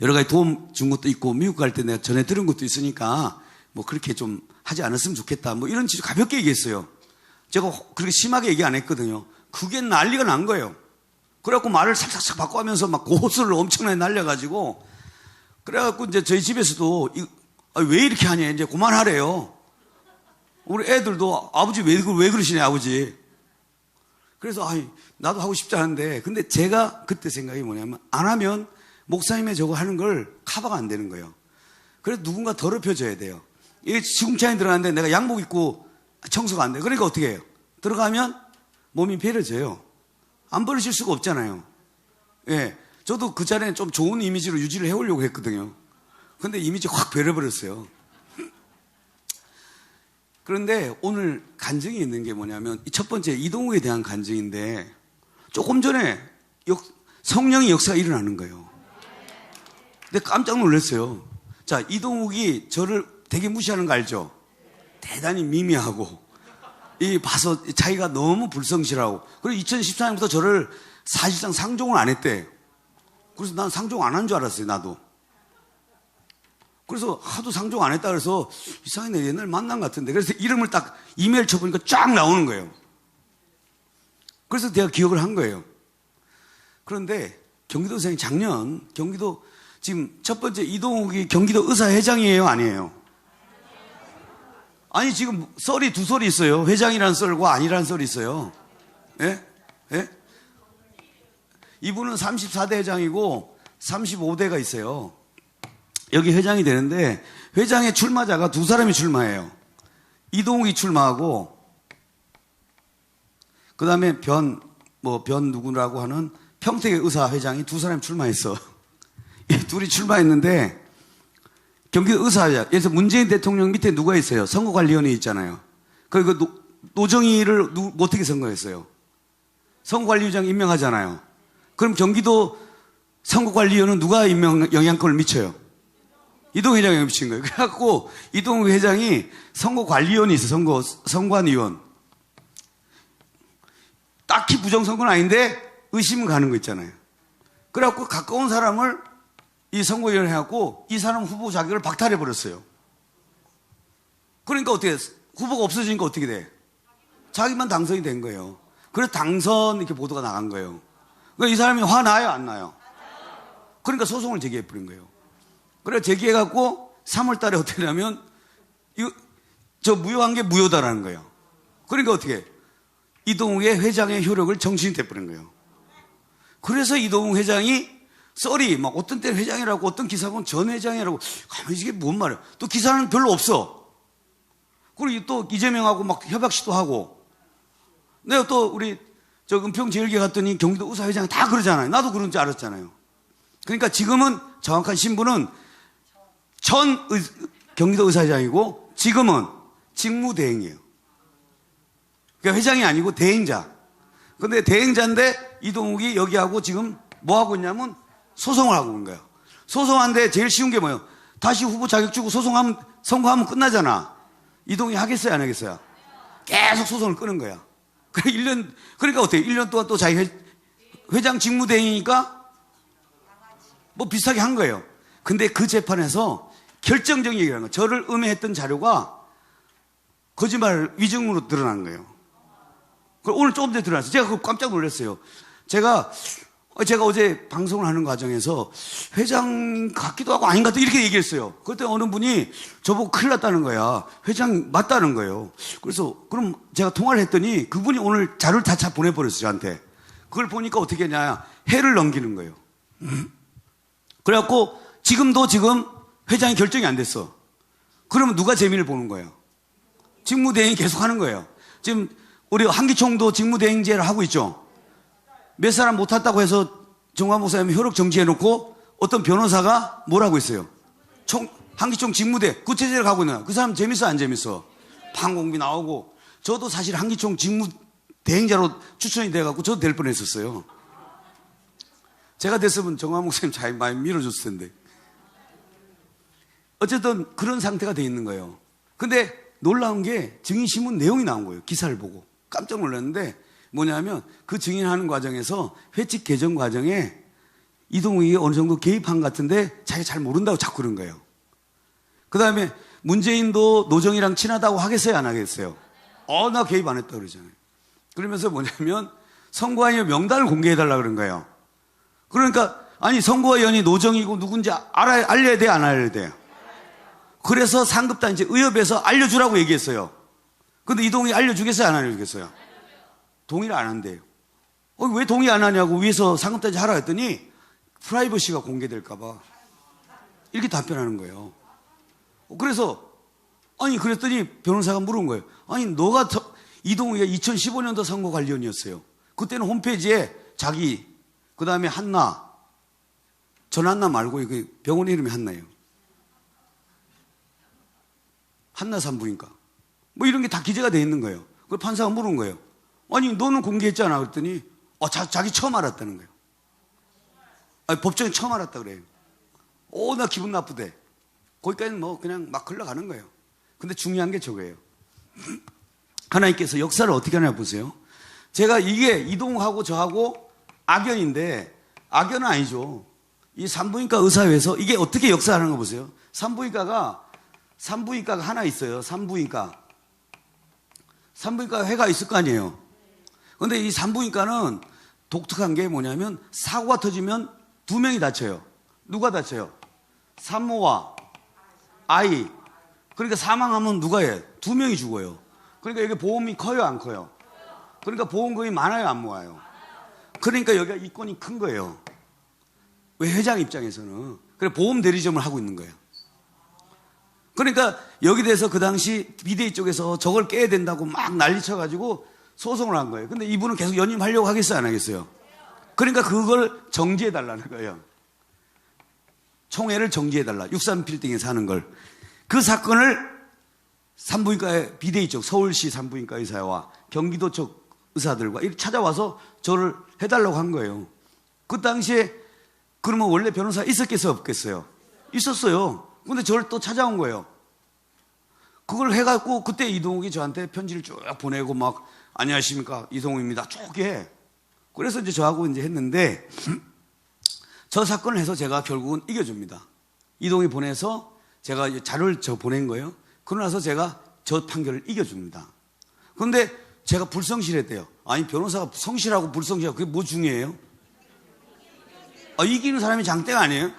여러 가지 도움 준 것도 있고 미국 갈 때 내가 전에 들은 것도 있으니까 뭐 그렇게 좀 하지 않았으면 좋겠다. 뭐 이런 식으로 가볍게 얘기했어요. 제가 그렇게 심하게 얘기 안 했거든요. 그게 난리가 난 거예요. 그래갖고 말을 싹싹싹 바꿔가면서 막 고소를 엄청나게 날려가지고, 그래갖고 이제 저희 집에서도 왜 이렇게 하냐, 이제 그만하래요. 우리 애들도 아버지 왜 그러시냐, 아버지. 그래서 나도 하고 싶지 않은데, 근데 제가 그때 생각이 뭐냐면 안 하면 목사님의 저거 하는 걸 커버가 안 되는 거예요. 그래서 누군가 더럽혀져야 돼요. 이게 시궁창에 들어갔는데 내가 양복 입고 청소가 안 돼. 그러니까 어떻게 해요? 들어가면 몸이 베려져요. 안 버리실 수가 없잖아요. 예. 저도 그 자리에 좀 좋은 이미지로 유지를 해오려고 했거든요. 근데 이미지 확 베려버렸어요. 그런데 오늘 간증이 있는 게 뭐냐면 첫 번째 이동욱에 대한 간증인데, 조금 전에 성령의 역사가 일어나는 거예요. 근데 깜짝 놀랐어요. 자, 이동욱이 저를 되게 무시하는 거 알죠? 대단히 미미하고 봐서 자기가 너무 불성실하고, 그리고 2014년부터 저를 사실상 상종을 안 했대. 그래서 난 상종 안 한 줄 알았어요, 나도. 그래서 하도 상종 안 했다 그래서 이상하네, 옛날 만난 것 같은데. 그래서 이름을 딱 이메일 쳐보니까 쫙 나오는 거예요. 그래서 내가 기억을 한 거예요. 그런데 경기도생이 작년 경기도 지금 첫 번째 이동욱이 경기도 의사회장이에요, 아니에요? 아니 지금 썰이 두 썰이 있어요. 회장이라는 썰과 아니라는 썰이 있어요. 예? 예? 이분은 34대 회장이고 35대가 있어요. 여기 회장이 되는데 회장의 출마자가 두 사람이 출마해요. 이동욱이 출마하고 그 다음에 변 누구라고 하는 평택의 의사 회장이 두 사람이 출마했어. 이 둘이 출마했는데 경기도 의사회장, 그래서 문재인 대통령 밑에 누가 있어요? 선거관리위원회 있잖아요. 그 노정희를 어떻게 선거했어요? 선거관리위원장 임명하잖아요. 그럼 경기도 선거관리위원회는 누가 영향권을 미쳐요? 이동욱 회장이 미친 거예요. 그래갖고 이동욱 회장이 선거관리위원이 있어요. 선관위원. 딱히 부정선거는 아닌데 의심은 가는 거 있잖아요. 그래갖고 가까운 사람을 이 선거위원회 해갖고 이 사람 후보 자격을 박탈해버렸어요. 그러니까 어떻게, 후보가 없어지니까 어떻게 돼? 자기만 당선이 된 거예요. 그래서 당선 이렇게 보도가 나간 거예요. 그러니까 이 사람이 화나요, 안 나요? 그러니까 소송을 제기해버린 거예요. 그래 제기해갖고 3월 달에 어떻게 하냐면, 저 무효한 게 무효다라는 거예요. 그러니까 어떻게? 이동욱의 회장의 효력을 정지돼버린 거예요. 그래서 이동욱 회장이 썰이 막 어떤 때는 회장이라고 어떤 기사 보면 전 회장이라고 가만히 이게 뭔 말이야. 또 기사는 별로 없어. 그리고 또 이재명하고 막 협약 시도하고. 내가 또 우리 저 은평제일교회 갔더니 경기도 의사회장이 다 그러잖아요. 나도 그런 줄 알았잖아요. 그러니까 지금은 정확한 신분은 경기도 의사회장이고 지금은 직무대행이에요. 그러니까 회장이 아니고 대행자. 근데 대행자인데 이동욱이 여기하고 지금 뭐 하고 있냐면 소송을 하고 있는 거예요. 소송하는데 제일 쉬운 게 뭐예요? 다시 후보 자격 주고 선거하면 끝나잖아. 이동욱이 하겠어요, 안 하겠어요? 계속 소송을 끄는 거야. 그러니까 어때요? 1년 동안 또 자기 회장 직무대행이니까 뭐 비슷하게 한 거예요. 근데 그 재판에서 결정적인 얘기를 한 거예요. 저를 음해했던 자료가 거짓말 위증으로 드러난 거예요. 오늘 조금 전에 드러났어요. 제가 그거 깜짝 놀랐어요. 제가 어제 방송을 하는 과정에서 회장 같기도 하고 아닌 것 같다 이렇게 얘기했어요. 그때 어느 분이 저보고 큰일 났다는 거야. 회장 맞다는 거예요. 그래서 그럼 제가 통화를 했더니 그분이 오늘 자료를 다 보내버렸어요, 저한테. 그걸 보니까 어떻게 했냐. 해를 넘기는 거예요. 그래갖고 지금 회장이 결정이 안 됐어. 그러면 누가 재미를 보는 거예요? 직무대행이 계속 하는 거예요. 지금 우리 한기총도 직무대행제를 하고 있죠. 몇 사람 못 탔다고 해서 정관 목사님이 효력 정지해놓고 어떤 변호사가 뭐라고 했어요? 한기총 직무대 구체제를 가고 있는 거야. 그 사람 재밌어, 안 재밌어? 판공비 나오고. 저도 사실 한기총 직무대행자로 추천이 돼갖고 저도 될 뻔했었어요. 제가 됐으면 정관 목사님 잘 많이 밀어줬을 텐데. 어쨌든 그런 상태가 돼 있는 거예요. 근데 놀라운 게 증인신문 내용이 나온 거예요. 기사를 보고. 깜짝 놀랐는데 뭐냐면 그 증인하는 과정에서 회칙 개정 과정에 이동욱이 어느 정도 개입한 것 같은데 자기가 잘 모른다고 자꾸 그런 거예요. 그 다음에 문재인도 노정이랑 친하다고 하겠어요, 안 하겠어요? 나 개입 안 했다 그러잖아요. 그러면서 뭐냐면 선거위원 명단을 공개해달라 그런 거예요. 그러니까 아니 선거위원이 노정이고 누군지 알려야 돼, 안 알려야 돼요? 그래서 상급단체 의협에서 알려주라고 얘기했어요. 근데 이동욱이 알려주겠어요, 안 알려주겠어요? 동의를 안 한대요. 왜 동의 안 하냐고 위에서 상급단체 하라 했더니 프라이버시가 공개될까봐 이렇게 답변하는 거예요. 그래서 그랬더니 변호사가 물은 거예요. 너가 이동욱이가 2015년도 선거관리위원이었어요. 그때는 홈페이지에 자기 그 다음에 한나 전한나 말고 병원 이름이 한나예요. 한나 산부인과 뭐 이런 게 다 기재가 돼 있는 거예요. 그 판사가 물은 거예요. 너는 공개했잖아. 그랬더니 자기 처음 알았다는 거예요. 법정에 처음 알았다 그래요. 나 기분 나쁘대. 거기까지는 뭐 그냥 막 흘러가는 거예요. 근데 중요한 게 저거예요. 하나님께서 역사를 어떻게 하냐 보세요. 제가 이게 이동욱하고 저하고 악연인데 악연은 아니죠. 이 산부인과 의사회에서 이게 어떻게 역사하는 거 보세요. 산부인과가 하나 있어요. 산부인과 회가 있을 거 아니에요. 근데 이 산부인과는 독특한 게 뭐냐면 사고가 터지면 두 명이 다쳐요. 누가 다쳐요? 산모와 아이. 그러니까 사망하면 누가 해? 두 명이 죽어요. 그러니까 여기 보험이 커요, 안 커요? 그러니까 보험금이 많아요, 안 모아요? 그러니까 여기가 이권이 큰 거예요. 왜 회장 입장에서는. 그래 보험 대리점을 하고 있는 거예요. 그러니까 여기 대해서 그 당시 비대위 쪽에서 저걸 깨야 된다고 막 난리쳐가지고 소송을 한 거예요. 근데 이분은 계속 연임하려고 하겠어요, 안 하겠어요? 그러니까 그걸 정지해달라는 거예요. 총회를 정지해달라. 63빌딩에서 하는 걸. 그 사건을 산부인과의 비대위 쪽 서울시 산부인과 의사와 경기도 쪽 의사들과 이렇게 찾아와서 저를 해달라고 한 거예요. 그 당시에 그러면 원래 변호사 있었겠어요, 없겠어요? 있었어요. 근데 저를 또 찾아온 거예요. 그걸 해갖고 그때 이동욱이 저한테 편지를 쭉 보내고 막 안녕하십니까 이동욱입니다 쭉 해. 그래서 이제 저하고 이제 했는데 저 사건을 해서 제가 결국은 이겨줍니다. 이동욱이 보내서 제가 자료를 보낸 거예요. 그러고 나서 제가 저 판결을 이겨줍니다. 그런데 제가 불성실했대요. 아니 변호사가 성실하고 불성실하고 그게 뭐 중요해요? 이기는 사람이 장대가 아니에요?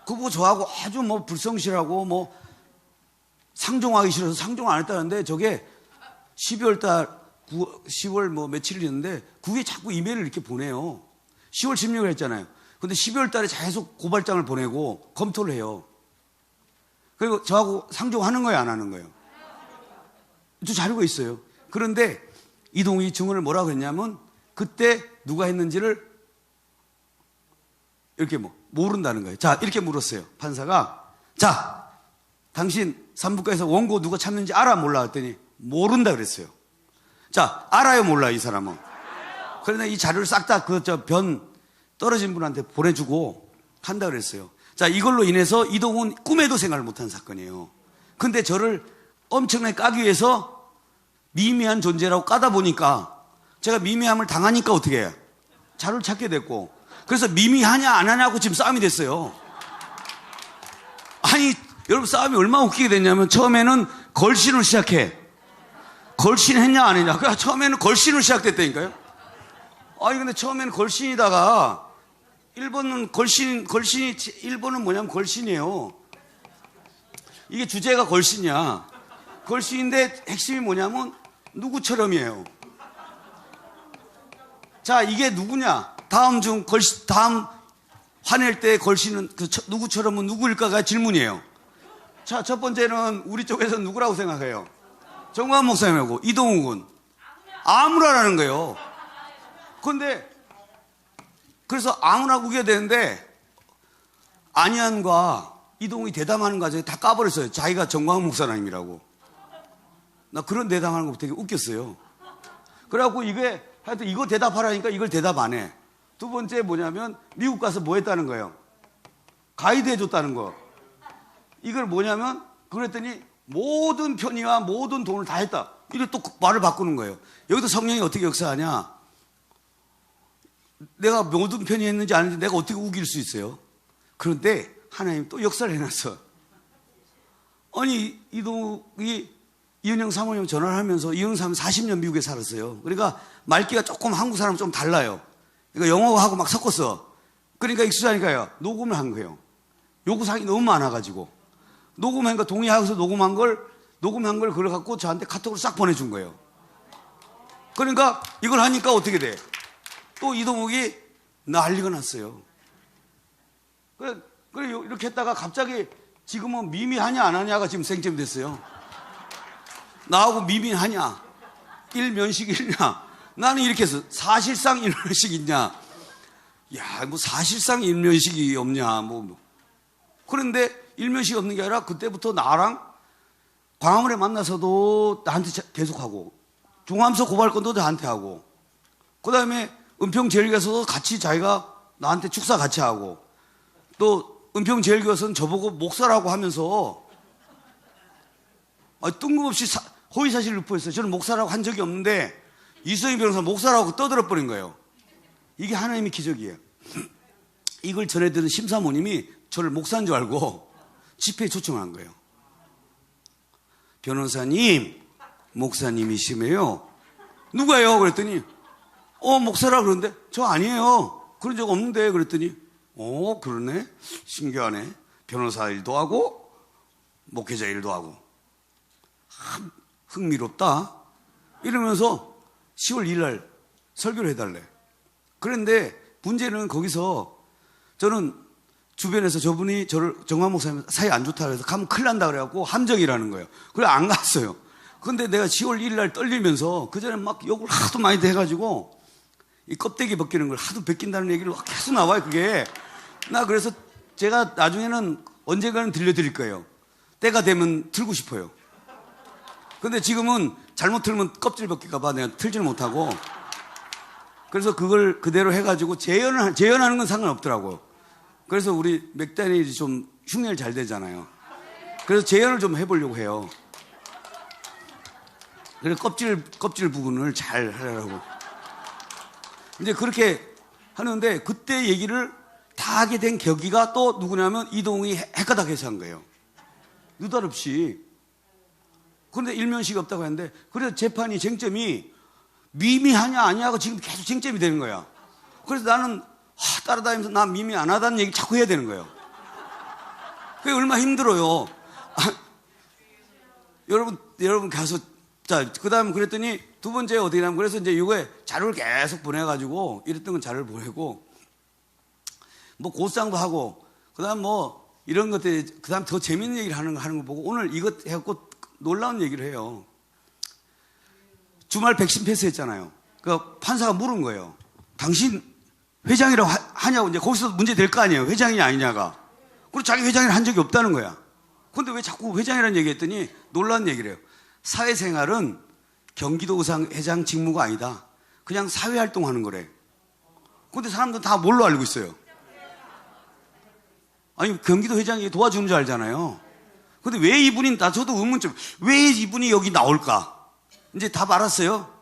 그거 저하고 아주 뭐 불성실하고 뭐 상종하기 싫어서 상종 안 했다는데 저게 12월 달 10월 뭐 며칠이었는데 그게 자꾸 이메일을 이렇게 보내요. 10월 16일 했잖아요. 근데 12월 달에 계속 고발장을 보내고 검토를 해요. 그리고 저하고 상종하는 거예요, 안 하는 거예요? 저 자료가 있어요. 그런데 이동욱이 증언을 뭐라고 했냐면 그때 누가 했는지를 이렇게 뭐 모른다는 거예요. 자, 이렇게 물었어요. 판사가 자, 당신 산부과에서 원고 누가 참는지 알아 몰라 했더니 모른다 그랬어요. 자, 알아요 몰라 이 사람은? 그런데 이 자료를 싹 다 그 변 떨어진 분한테 보내주고 한다 그랬어요. 자, 이걸로 인해서 이동훈 꿈에도 생각을 못한 사건이에요. 근데 저를 엄청나게 까기 위해서 미미한 존재라고 까다 보니까 제가 미미함을 당하니까 어떻게 해요? 자료를 찾게 됐고 그래서 미미하냐 안 하냐고 지금 싸움이 됐어요. 아니 여러분 싸움이 얼마나 웃기게 됐냐면 처음에는 걸신으로 시작해. 걸신했냐 안 했냐. 그러니까 처음에는 걸신으로 시작됐다니까요. 아니 근데 처음에는 걸신이다가 일본은 걸신이 일본은 뭐냐면 걸신이에요. 이게 주제가 걸신이야. 걸신인데 핵심이 뭐냐면 누구처럼이에요. 자, 이게 누구냐? 다음 화낼 때 걸신은 누구처럼은 누구일까가 질문이에요. 자, 첫 번째는 우리 쪽에서 누구라고 생각해요? 정광훈 목사님하고 이동욱은 아무라라는 거예요. 그런데 그래서 아무라고 우겨야 되는데 안희안과 이동욱이 대담하는 과정에 다 까버렸어요. 자기가 정광훈 목사님이라고. 나 그런 대담하는 거 되게 웃겼어요. 그래갖고 이게 하여튼 이거 대답하라니까 이걸 대답 안 해. 두 번째 뭐냐면 미국 가서 뭐 했다는 거예요? 가이드 해줬다는 거. 이걸 뭐냐면 그랬더니 모든 편의와 모든 돈을 다 했다. 이래 또 말을 바꾸는 거예요. 여기도 성령이 어떻게 역사하냐? 내가 모든 편의 했는지 아닌지 내가 어떻게 우길 수 있어요? 그런데 하나님 또 역사를 해놨어. 아니 이동욱이 이은영 사모님 전화를 하면서 이은영 사모님 40년 미국에 살았어요. 그러니까 말귀가 조금 한국 사람 좀 달라요. 그러니까 영어하고 막 섞었어. 그러니까 익숙하니까요. 녹음을 한 거예요. 요구사항이 너무 많아가지고 녹음한 거 동의하고서 녹음한 걸 그걸 갖고 저한테 카톡으로 싹 보내준 거예요. 그러니까 이걸 하니까 어떻게 돼? 또 이동욱이 난리가 났어요. 그래 이렇게 했다가 갑자기 지금은 미미하냐 안 하냐가 지금 생점이 됐어요. 나하고 미미하냐 일면식 있냐. 나는 이렇게 해서 사실상 일면식 있냐. 야, 뭐 사실상 일면식이 없냐. 뭐 그런데 일면식이 없는 게 아니라 그때부터 나랑 광화문에 만나서도 나한테 계속하고 중암소 고발건도 나한테 하고 그 다음에 은평제일교에서도 같이 자기가 나한테 축사 같이 하고 또 은평제일교에서는 저보고 목사라고 하면서 뜬금없이 허위사실을 유포했어요. 저는 목사라고 한 적이 없는데 이수영 변호사 목사라고 떠들어버린 거예요. 이게 하나님의 기적이에요. 이걸 전해드는 심사모님이 저를 목사인 줄 알고 집회에 초청한 거예요. 변호사님, 목사님이시매요. 누가요? 그랬더니 목사라 그러는데 저 아니에요. 그런 적 없는데 그랬더니 그러네. 신기하네. 변호사 일도 하고 목회자 일도 하고 흥미롭다. 이러면서 10월 2일 날 설교를 해달래. 그런데 문제는 거기서 저는 주변에서 저분이 저를 정광 목사님 사이 안 좋다 그래서 가면 큰일 난다 그래갖고 함정이라는 거예요. 그래 안 갔어요. 근데 내가 10월 1일 날 떨리면서 그전에 막 욕을 하도 많이 해가지고 이 껍데기 벗기는 걸 하도 벗긴다는 얘기를 계속 나와요. 그게 나 그래서 제가 나중에는 언젠가는 들려드릴 거예요. 때가 되면 틀고 싶어요. 근데 지금은 잘못 틀면 껍질 벗길까봐 내가 틀지를 못하고 그래서 그걸 그대로 해가지고 재연하는 건 상관없더라고요. 그래서 우리 맥다니엘이 좀 흉내를 잘 내잖아요. 그래서 재연을 좀 해보려고 해요. 그래서 껍질 부분을 잘 하려고. 이제 그렇게 하는데 그때 얘기를 다 하게 된 계기가 또 누구냐면 이동욱이 헷가닥해서 한 거예요. 느닷없이. 그런데 일면식이 없다고 했는데 그래서 재판이 쟁점이 미미하냐 아니냐가 지금 계속 쟁점이 되는 거야. 그래서 나는 따라다니면서 나 미미 안 하다는 얘기 자꾸 해야 되는 거예요. 그게 얼마나 힘들어요. 여러분 가서 자, 그 다음 그랬더니 두 번째 어떻게 하냐면 그래서 이제 이거에 자료를 계속 보내가지고 이랬던 건 자료를 보내고 뭐 고상도 하고 그 다음 뭐 이런 것들 그 다음 더 재밌는 얘기를 하는 거 보고 오늘 이것 해갖고 놀라운 얘기를 해요. 주말 백신 패스했잖아요. 그 판사가 물은 거예요. 당신 회장이라고 하냐고 이제 거기서 문제 될 거 아니에요. 회장이냐 아니냐가. 그리고 자기 회장이라 한 적이 없다는 거야. 근데 왜 자꾸 회장이라는 얘기 했더니 놀라운 얘기를 해요. 사회생활은 경기도의회장 직무가 아니다. 그냥 사회활동하는 거래. 근데 사람들은 다 뭘로 알고 있어요? 아니 경기도 회장이 도와주는 줄 알잖아요. 근데 왜 이분이 저도 의문점 왜 이분이 여기 나올까? 이제 답 알았어요.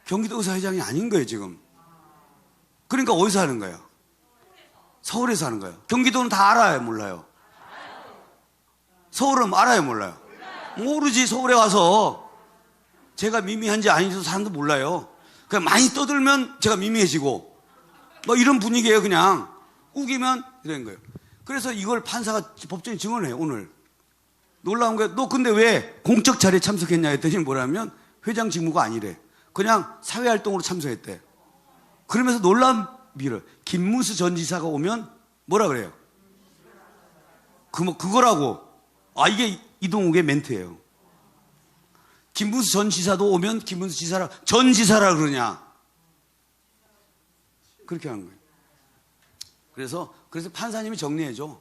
경기도의회장이 아닌 거예요 지금. 그러니까 어디서 하는 거예요? 서울에서 하는 거예요. 경기도는 다 알아요 몰라요? 서울은 알아요 몰라요? 모르지. 서울에 와서 제가 미미한지 아닌지도 사람도 몰라요. 그냥 많이 떠들면 제가 미미해지고 뭐 이런 분위기예요. 그냥 우기면 이런 거예요. 그래서 이걸 판사가 법정에 증언을 해요. 오늘 놀라운 거예요. 너 근데 왜 공적 자리에 참석했냐 했더니 뭐라면 회장 직무가 아니래. 그냥 사회활동으로 참석했대. 그러면서 놀라운 비를 김문수 전 지사가 오면 뭐라 그래요? 그거라고. 이게 이동욱의 멘트예요. 김문수 전 지사도 오면 김문수 지사라 전 지사라 그러냐. 그렇게 하는 거예요. 그래서 판사님이 정리해줘.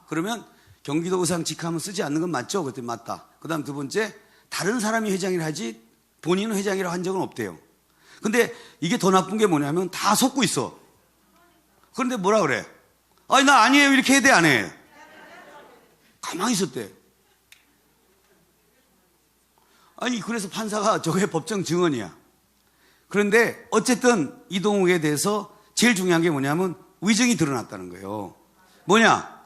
그러면 경기도의사장 직함은 쓰지 않는 건 맞죠? 그랬더니 맞다. 그 다음 두 번째, 다른 사람이 회장이라 하지 본인은 회장이라고 한 적은 없대요. 근데 이게 더 나쁜 게 뭐냐면 다 속고 있어. 그런데 뭐라 그래? 나 아니에요. 이렇게 해야 돼, 안 해? 가만히 있었대. 그래서 판사가 저게 법정 증언이야. 그런데 어쨌든 이동욱에 대해서 제일 중요한 게 뭐냐면 위증이 드러났다는 거예요. 뭐냐?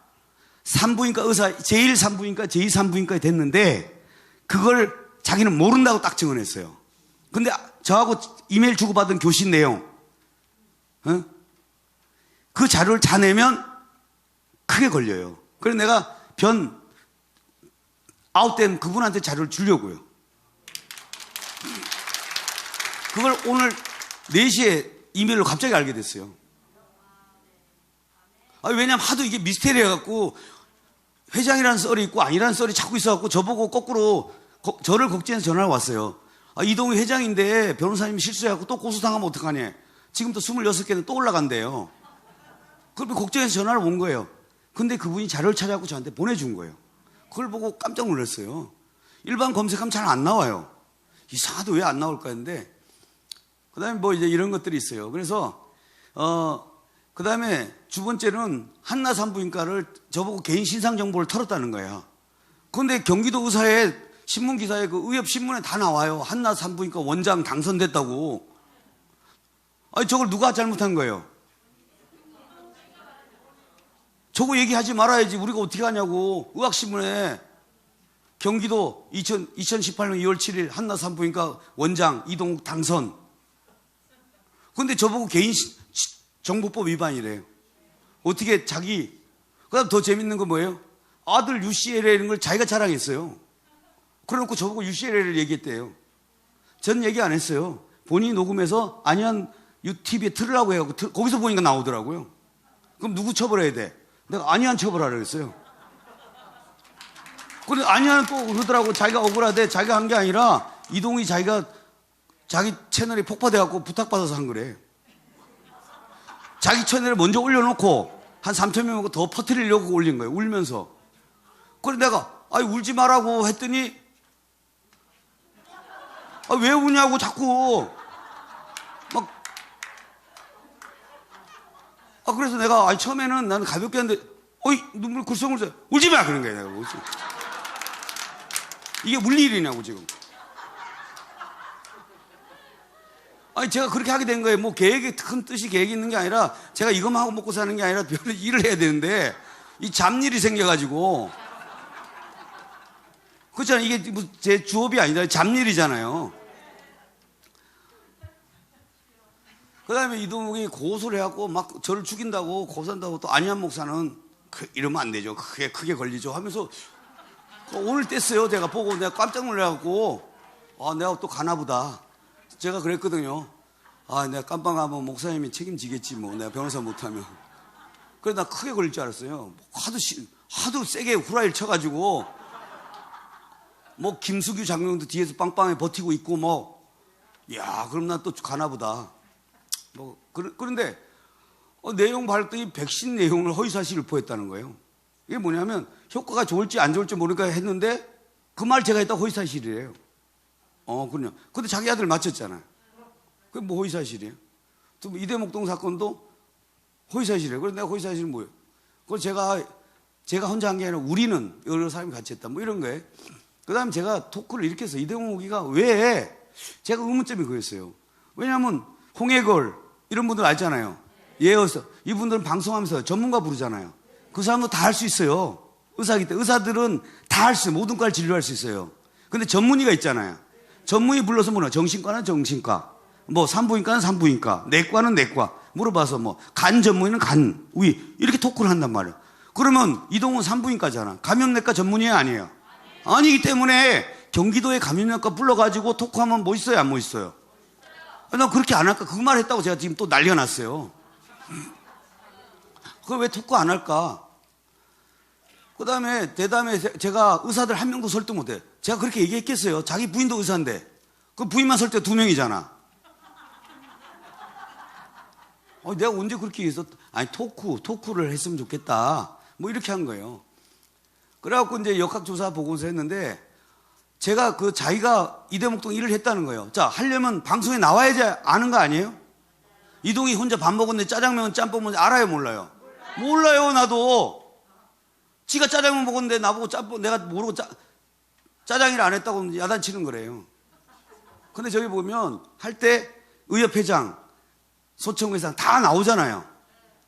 산부인과 의사, 제1산부인과 제2산부인과에 됐는데 그걸 자기는 모른다고 딱 증언했어요. 근데 저하고 이메일 주고받은 교신 내용, 그 자료를 자내면 크게 걸려요. 그래서 내가 아웃된 그분한테 자료를 주려고요. 그걸 오늘 4시에 이메일로 갑자기 알게 됐어요. 왜냐면 하도 이게 미스테리해갖고 회장이라는 썰이 있고 아니라는 썰이 자꾸 있어갖고 저보고 거꾸로 저를 걱정해서 전화가 왔어요. 이동욱 회장인데 변호사님이 실수해갖고 또 고소당하면 어떡하냐. 지금 또 26개는 또 올라간대요. 그걸 걱정해서 전화를 온 거예요. 근데 그분이 자료를 찾아갖고 저한테 보내준 거예요. 그걸 보고 깜짝 놀랐어요. 일반 검색하면 잘 안 나와요. 이상하다 왜 안 나올까 했는데 그 다음에 뭐 이제 이런 것들이 있어요. 그래서 그 다음에 두 번째는 한나 산부인과를 저보고 개인 신상 정보를 털었다는 거예요. 그런데 경기도 의사의 신문 기사에 그 의협 신문에 다 나와요. 한나 산부인과 원장 당선됐다고. 저걸 누가 잘못한 거예요? 저거 얘기하지 말아야지. 우리가 어떻게 하냐고. 의학신문에 경기도 2018년 2월 7일 한나 산부인과 원장 이동욱 당선. 그런데 저보고 개인 정보법 위반이래요. 어떻게 자기. 그다음 더 재밌는 건 뭐예요? 아들 UCLA라는 걸 자기가 자랑했어요. 그래놓고 저보고 UCLA를 얘기했대요. 전 얘기 안 했어요. 본인이 녹음해서 안현 UTV에 틀으라고 해갖고 거기서 보니까 나오더라고요. 그럼 누구 처벌해야 돼? 내가 안현 처벌하라고 했어요. 그런데 안현은 또 그러더라고. 자기가 억울하대. 자기가 한 게 아니라 이동이 자기가 자기 채널이 폭파돼갖고 부탁받아서 한 거래. 자기 채널에 먼저 올려놓고 한 3,000명 더 퍼뜨리려고 올린 거예요. 울면서. 그래 내가 울지 말라고 했더니 왜 우냐고 자꾸 막 그래서 내가 처음에는 나는 가볍게 했는데 어이, 눈물 글썽글썽. 울지 마! 그런 거야, 내가. 울지. 이게 울 일이냐고, 지금. 아니, 제가 그렇게 하게 된 거예요. 뭐, 큰 뜻이 계획이 있는 게 아니라, 제가 이것만 하고 먹고 사는 게 아니라, 별 일을 해야 되는데, 이 잡일이 생겨가지고. 그렇잖아요. 이게 뭐 제 주업이 아니다. 잡일이잖아요. 그 다음에 이동욱이 고소를 해갖고 막 저를 죽인다고 고소한다고 또 안희환 목사는 이러면 안 되죠. 크게 걸리죠. 하면서 오늘 뗐어요. 제가 보고 내가 깜짝 놀래갖고 내가 또 가나보다. 제가 그랬거든요. 내가 깜빡하면 목사님이 책임지겠지 뭐. 내가 변호사 못하면. 그래서 나 크게 걸릴 줄 알았어요. 하도 세게 후라이를 쳐가지고 뭐 김수규 장병도 뒤에서 빵빵하게 버티고 있고 뭐. 야, 그럼 난 또 가나보다. 뭐 그런데 내용 발표이 백신 내용을 허위사실 유포했다는 거예요. 이게 뭐냐면 효과가 좋을지 안 좋을지 모르니까 했는데 그 말 제가 했다 허위사실이래요. 그럼요. 근데 자기 아들 맞췄잖아요. 그게 뭐 허위사실이에요? 또 이대목동 사건도 허위사실이에요. 그래서 내가 허위사실은 뭐예요? 그걸 제가 혼자 한 게 아니라 우리는 여러 사람이 같이 했다. 뭐 이런 거예요. 그 다음에 제가 토크를 이렇게 해서 이대목이가 왜 제가 의문점이 그랬어요. 왜냐하면 홍해걸 이런 분들 알잖아요. 예의서 이분들은 방송하면서 전문가 부르잖아요. 그 사람도 다 할 수 있어요. 의사이기 때문에 의사들은 다 할 수 있어요. 모든 과를 진료할 수 있어요. 근데 전문의가 있잖아요. 전문의 불러서 뭐냐 정신과는 정신과, 뭐 산부인과는 산부인과, 내과는 내과 물어봐서 뭐 간 전문의는 간, 위 이렇게 토크를 한단 말이에요. 그러면 이동훈 산부인과잖아. 감염내과 전문의 아니에요. 아니기 때문에 경기도에 감염내과 불러가지고 토크하면 멋있어요, 안 멋있어요? 나 그렇게 안 할까? 그 말 했다고 제가 지금 또 난리가 났어요. 그걸 왜 토크 안 할까? 그 다음에 대담에 제가 의사들 한 명도 설득 못 해. 제가 그렇게 얘기했겠어요. 자기 부인도 의사인데. 그 부인만 설득 2명이잖아. 내가 언제 그렇게 얘기했어? 아니, 토크를 했으면 좋겠다. 뭐 이렇게 한 거예요. 그래갖고 이제 역학조사 보고서 했는데 제가 자기가 이대목동 일을 했다는 거예요. 자, 하려면 방송에 나와야지 아는 거 아니에요? 이동이 혼자 밥 먹었는데 짜장면, 짬뽕 뭔지 알아요, 몰라요? 몰라요, 나도. 지가 짜장면 먹었는데 나보고 짬뽕, 내가 모르고 짜장이를 안 했다고 야단치는 거래요. 근데 저기 보면 할 때 의협회장, 소청회장 다 나오잖아요.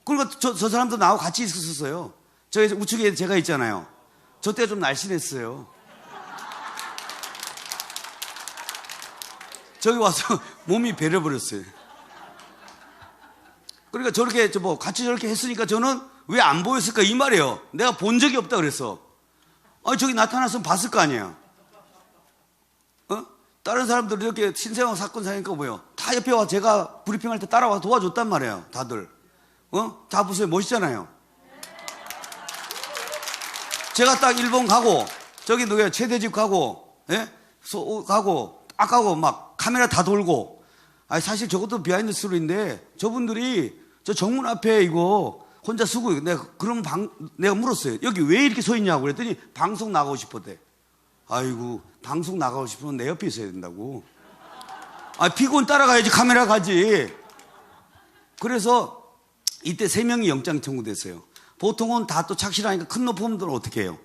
그러니까 저 사람도 나하고 같이 있었어요. 저희 우측에 제가 있잖아요. 저 때 좀 날씬했어요. 저기 와서 몸이 배려버렸어요. 그러니까 저렇게 같이 저렇게 했으니까 저는 왜 안 보였을까 이 말이에요. 내가 본 적이 없다 그랬어. 저기 나타났으면 봤을 거 아니에요. 다른 사람들 이렇게 신세왕 사건 사니까 뭐예요? 다 옆에 와 제가 브리핑할 때 따라와 도와줬단 말이에요. 다들. 다 보세요. 멋있잖아요. 제가 딱 일본 가고 저기 누구야 최대집 가고 가고 딱 가고 막 카메라 다 돌고. 사실 저것도 비하인드 스토리인데 저분들이 저 정문 앞에 이거 혼자 쓰고 내가 물었어요. 여기 왜 이렇게 서 있냐고 그랬더니 방송 나가고 싶었대. 아이고 방송 나가고 싶으면 내 옆에 있어야 된다고. 피곤 따라가야지 카메라 가지. 그래서 이때 3명이 영장 청구됐어요. 보통은 다 또 착실하니까 큰 높음들은 어떻게 해요?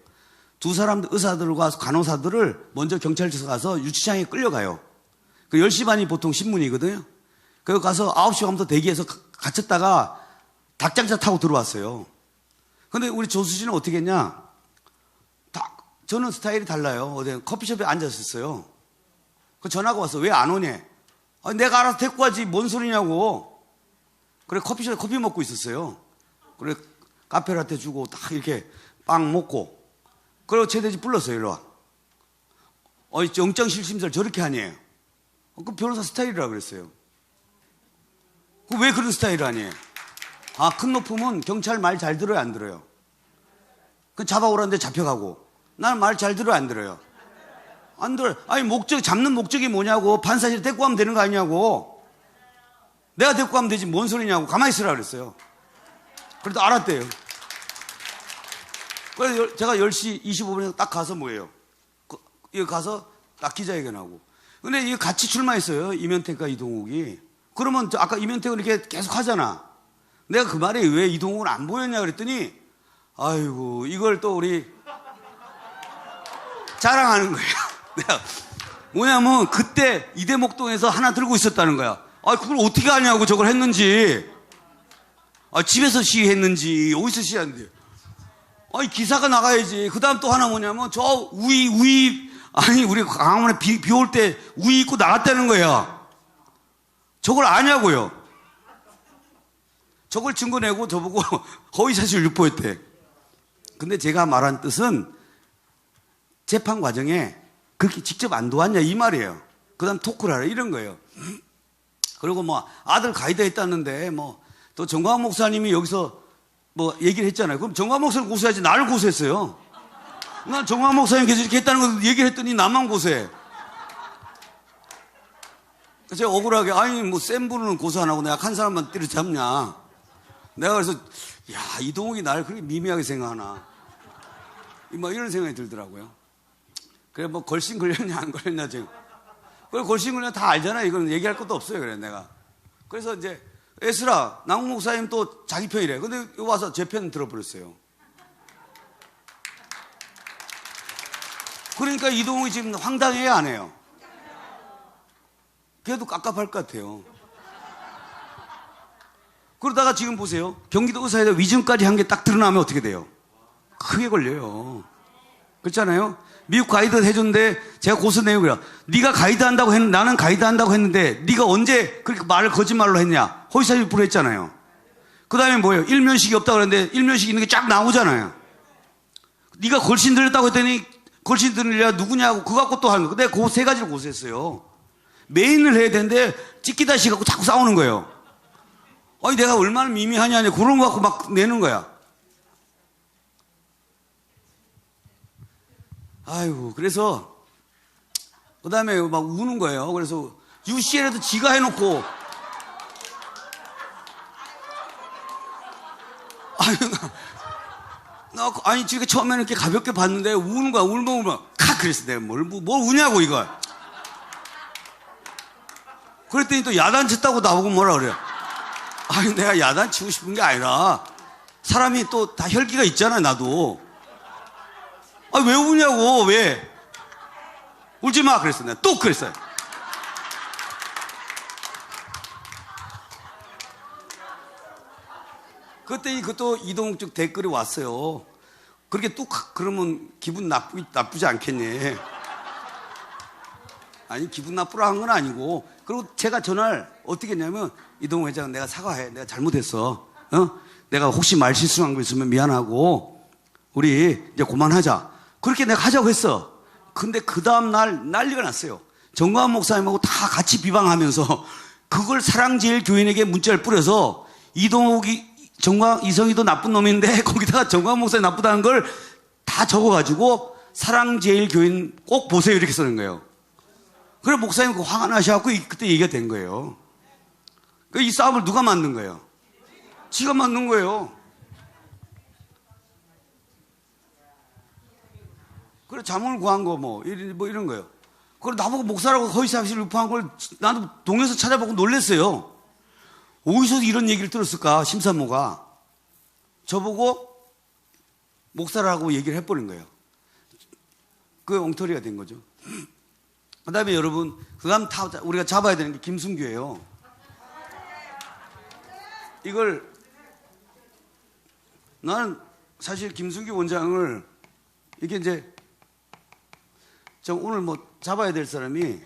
두 사람들 의사들과 간호사들을 먼저 경찰서 가서 유치장에 끌려가요. 그 10시 반이 보통 신문이거든요. 그거 가서 9시 반부터 대기해서 갇혔다가 닭장차 타고 들어왔어요. 근데 우리 조수 씨는 어떻게 했냐? 저는 스타일이 달라요. 어디 커피숍에 앉았었어요. 그 전화가 왔어. 왜 안 오냐? 내가 알아서 데리고 가지. 뭔 소리냐고. 그래 커피숍에 커피 먹고 있었어요. 그래 카페라테 주고 딱 이렇게 빵 먹고. 그리고 최대지 불렀어요. 일로 와. 영장 실심사를 저렇게 하니? 그 변호사 스타일이라 그랬어요. 왜 그런 스타일 아니에요? 큰 높음은 경찰 말 잘 들어요, 안 들어요? 그 잡아오라는데 잡혀가고. 나는 말 잘 들어요, 안 들어요? 안 들어요. 잡는 목적이 뭐냐고. 판사실 데리고 가면 되는 거 아니냐고. 내가 데리고 가면 되지, 뭔 소리냐고. 가만히 있으라 그랬어요. 그래도 알았대요. 그래서 제가 10시 25분에 딱 가서 뭐예요? 여기 가서 딱 기자회견하고. 근데 이게 같이 출마했어요. 이면택과 이동욱이. 그러면 아까 이면택은 이렇게 계속 하잖아. 내가 그 말에 왜 이동욱은 안 보였냐 그랬더니 아이고, 이걸 또 우리 자랑하는 거예요. 내가 뭐냐면 그때 이대목동에서 하나 들고 있었다는 거야. 아, 그걸 어떻게 하냐고 저걸 했는지. 아, 집에서 시위했는지, 어디서 시위했는지. 아니, 기사가 나가야지. 그 다음 또 하나 뭐냐면 저 아니, 우리 강화문에 비 올 때 우이 입고 나갔다는 거야. 저걸 아냐고요. 저걸 증거 내고 저보고 허위사실 유포했대. 근데 제가 말한 뜻은 재판 과정에 그렇게 직접 안 도왔냐 이 말이에요. 그 다음 토크를 하라 이런 거예요. 그리고 뭐 아들 가이드 했다는데 뭐 또 정광 목사님이 여기서 뭐 얘기를 했잖아요. 그럼 정광 목사님 고소해야지 나를 고소했어요. 난 정광 목사님께서 이렇게 했다는 걸 얘기를 했더니 나만 고소해. 제가 억울하게 아니 뭐 센 분은 고소 안 하고 내가 한 사람만 때려잡냐. 내가 그래서 야, 이동욱이 나를 그렇게 미미하게 생각하나. 뭐 이런 생각이 들더라고요. 그래 뭐 걸신 걸렸냐 안 걸렸냐 지금. 그래 걸신 걸렸냐 다 알잖아. 이건 얘기할 것도 없어요. 그래 내가. 그래서 이제 에스라 남궁 목사님 또 자기 편이래. 근데 여기 와서 제 편 들어버렸어요. 그러니까 이동욱이 지금 황당해요 안 해요? 걔도 깝깝할 것 같아요. 그러다가 지금 보세요. 경기도 의사에다 위증까지 한 게 딱 드러나면 어떻게 돼요? 크게 걸려요. 그렇잖아요? 미국 가이드 해줬는데 제가 고소 내용이라 네가 가이드 한다고 했는데 나는 가이드 한다고 했는데 네가 언제 그렇게 말을 거짓말로 했냐? 허위사실 유포를 했잖아요. 그 다음에 뭐예요? 일면식이 없다고 그랬는데 일면식 있는 게 쫙 나오잖아요. 네가 걸신 들렸다고 했더니 걸신 들리려 누구냐고 그거 갖고 또 하는 거. 내가 그 세 가지를 고소했어요. 메인을 해야 되는데 찍기다시 갖고 자꾸 싸우는 거예요. 아니 내가 얼마나 미미하냐 그런 거 갖고 막 내는 거야. 아이고 그래서 그 다음에 막 우는 거예요. 그래서 UCL에도 지가 해놓고 아니 지금 처음에는 이렇게 가볍게 봤는데 우는 거야. 울면 칵 그랬어. 내가 뭘 우냐고 이거. 그랬더니 또 야단쳤다고 나보고 뭐라 그래요. 아니 내가 야단치고 싶은 게 아니라 사람이 또 다 혈기가 있잖아 나도. 아 왜 우냐고 왜. 울지 마 그랬어. 내가 또 그랬어요. 그랬더니 그것도 이동욱 쪽 댓글이 왔어요. 그렇게 뚝 그러면 기분 나쁘지 않겠니? 아니 기분 나쁘라 한 건 아니고. 그리고 제가 전화를 어떻게 했냐면 이동욱 회장 내가 사과해. 내가 잘못했어. 내가 혹시 말 실수한 거 있으면 미안하고 우리 이제 그만하자. 그렇게 내가 하자고 했어. 근데 그 다음날 난리가 났어요. 정광 목사님하고 다 같이 비방하면서 그걸 사랑제일교인에게 문자를 뿌려서 이동욱이 이성이도 나쁜 놈인데 거기다가 정광 목사님 나쁘다는 걸 다 적어가지고 사랑제일교인 꼭 보세요 이렇게 쓰는 거예요. 그래 목사님 화가 나셔갖고 그때 얘기가 된 거예요. 이 싸움을 누가 만든 거예요? 지가 만든 거예요. 그래 자문을 구한 거 뭐 이런 거예요. 그래 나보고 목사라고 허위사실 유포한 걸 나도 동네에서 찾아보고 놀랬어요. 어디서 이런 얘기를 들었을까 심산모가. 저보고 목사라고 얘기를 해버린 거예요. 그게 엉터리가 된 거죠. 그 다음에 여러분 그 다음 우리가 잡아야 되는 게 김순규예요. 이걸 나는 사실 김순규 원장을 이게 이제 저 오늘 뭐 잡아야 될 사람이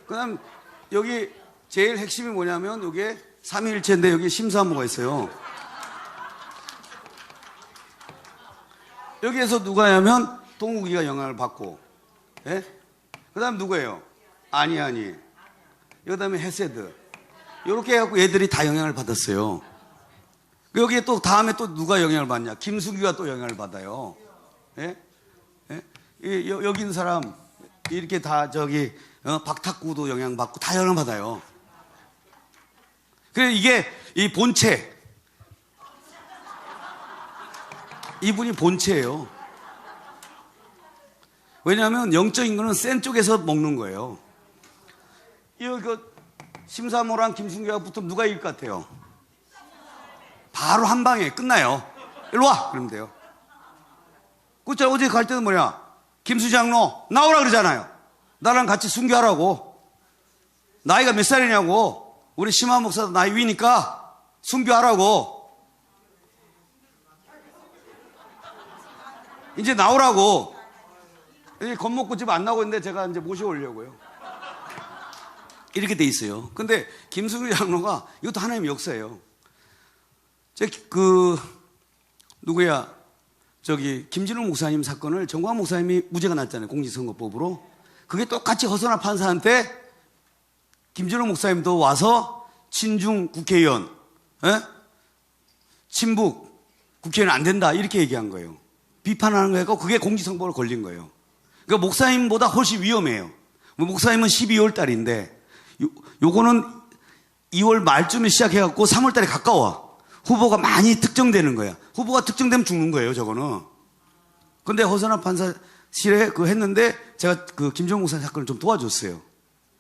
그 다음 여기 제일 핵심이 뭐냐면 여기에 삼위일체인데 여기 심사무가 있어요. 여기에서 누가 하냐면 동욱이가 영향을 받고 예? 그 다음 누구예요? 아니 그 다음에 헤세드 이렇게 해갖고 얘들이 다 영향을 받았어요. 여기에 또 다음에 또 누가 영향을 받냐? 김수기가 또 영향을 받아요. 예? 예? 여기 있는 사람 이렇게 다 저기 박탁구도 영향받고 다 영향받아요. 그래서 이게 이 본체 이분이 본체예요. 왜냐하면 영적인 거는 센 쪽에서 먹는 거예요. 이거 심사모랑 김순규가 붙으면 누가 이길 것 같아요? 바로 한 방에 끝나요. 일로 와! 그러면 돼요. 그쵸? 어제 갈 때는 뭐냐? 김수 장로 나오라 그러잖아요. 나랑 같이 순교하라고. 나이가 몇 살이냐고. 우리 심화 목사도 나이 위니까 순교하라고. 이제 나오라고. 이제 겁먹고 집 안 나오고 있는데 제가 이제 모셔오려고요. 이렇게 돼 있어요. 근데 김순규 장로가 이것도 하나님의 역사예요. 누구야? 김진웅 목사님 사건을 정광 목사님이 무죄가 났잖아요. 공직선거법으로. 그게 똑같이 허선한 판사한테 김진웅 목사님도 와서 친중 국회의원, 친북 국회의원 안 된다. 이렇게 얘기한 거예요. 비판하는 거고 그게 공직선거로 걸린 거예요. 그러니까 목사님보다 훨씬 위험해요. 목사님은 12월 달인데 요거는 2월 말쯤에 시작해갖고 3월 달에 가까워. 후보가 많이 특정되는 거야. 후보가 특정되면 죽는 거예요, 저거는. 근데 허선한 판사실에 했는데 제가 김정은 목사 사건을 좀 도와줬어요.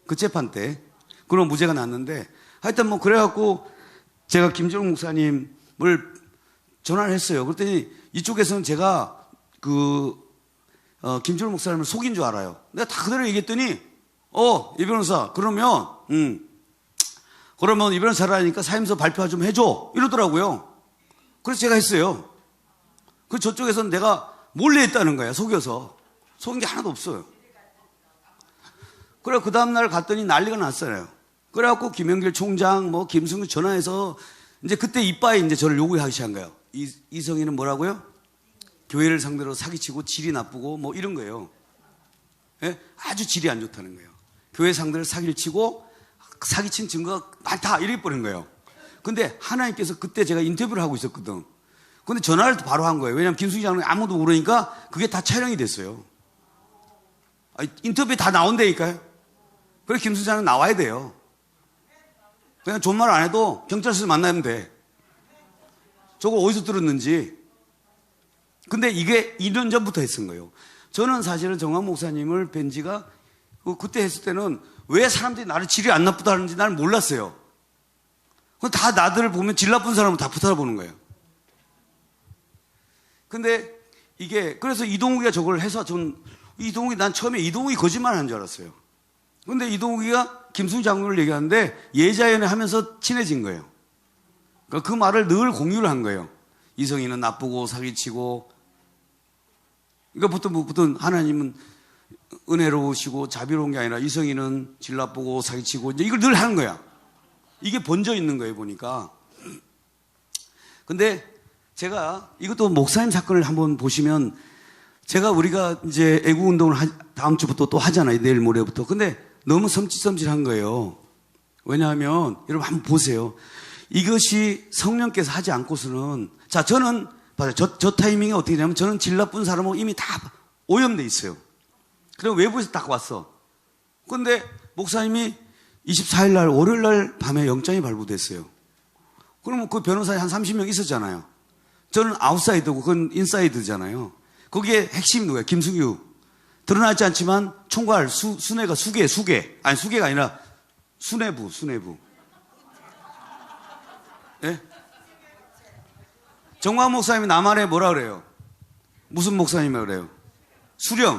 그 재판 때. 그럼 무죄가 났는데 하여튼 뭐 그래갖고 제가 김정은 목사님을 전화를 했어요. 그랬더니 이쪽에서는 제가 김정은 목사님을 속인 줄 알아요. 내가 다 그대로 얘기했더니 이 변호사 그러면 이 변호사라니까 사임서 발표 좀 해줘 이러더라고요. 그래서 제가 했어요. 그래서 저쪽에서는 내가 몰래 했다는 거야. 속여서. 속인 게 하나도 없어요. 그래 그 다음날 갔더니 난리가 났어요. 그래갖고 김영길 총장 김승규 전화해서 이제 그때 이빠에 이제 저를 요구하기 시작한 거예요. 이성희는 뭐라고요? 교회를 상대로 사기치고 질이 나쁘고 이런 거예요. 예? 아주 질이 안 좋다는 거예요. 교회 상대로 사기를 치고 사기친 증거가 많다 이렇게 버린 거예요. 근데 하나님께서 그때 제가 인터뷰를 하고 있었거든. 근데 전화를 바로 한 거예요. 왜냐하면 김순기 장로님 아무도 모르니까 그게 다 촬영이 됐어요. 인터뷰에 다 나온다니까요. 그래서 김순기 장로님 나와야 돼요. 그냥 존말 안 해도 경찰서에서 만나면 돼. 저거 어디서 들었는지. 근데 이게 2년 전부터 했은 거예요. 저는 사실은 정광 목사님을 뵌 지가 그때 했을 때는 왜 사람들이 나를 질이 안 나쁘다는지 날 몰랐어요. 다 나들을 보면 질 나쁜 사람은 다 붙어보는 거예요. 근데 그래서 이동욱이가 저걸 해서 난 처음에 이동욱이 거짓말 한 줄 알았어요. 근데 이동욱이가 김순기 장로를 얘기하는데 예자연애 하면서 친해진 거예요. 그러니까 그 말을 늘 공유를 한 거예요. 이성희는 나쁘고 사기치고. 그러니까 보통 하나님은 은혜로우시고 자비로운 게 아니라 이성희는 질 나쁘고 사기치고 이제 이걸 늘 하는 거야. 이게 번져 있는 거예요, 보니까. 근데 제가 이것도 목사님 사건을 한번 보시면 우리가 이제 애국운동을 다음 주부터 또 하잖아요. 내일 모레부터. 근데 너무 섬찟섬찟한 거예요. 왜냐하면 여러분 한번 보세요. 이것이 성령께서 하지 않고서는 저는 봐요. 저 타이밍이 어떻게 되냐면 저는 질 나쁜 사람하고 이미 다 오염돼 있어요. 그럼 외부에서 딱 왔어. 근데 목사님이 24일 날 월요일 날 밤에 영장이 발부됐어요. 그러면 그 변호사에 한 30명 있었잖아요. 저는 아웃사이드고 그건 인사이드잖아요. 거기에 핵심이 누구예요? 김승규. 드러나지 않지만 총괄 수뇌가 수계가 아니라 수뇌부. 예? 정광 목사님이 남한에 뭐라 그래요? 무슨 목사님이라고 그래요?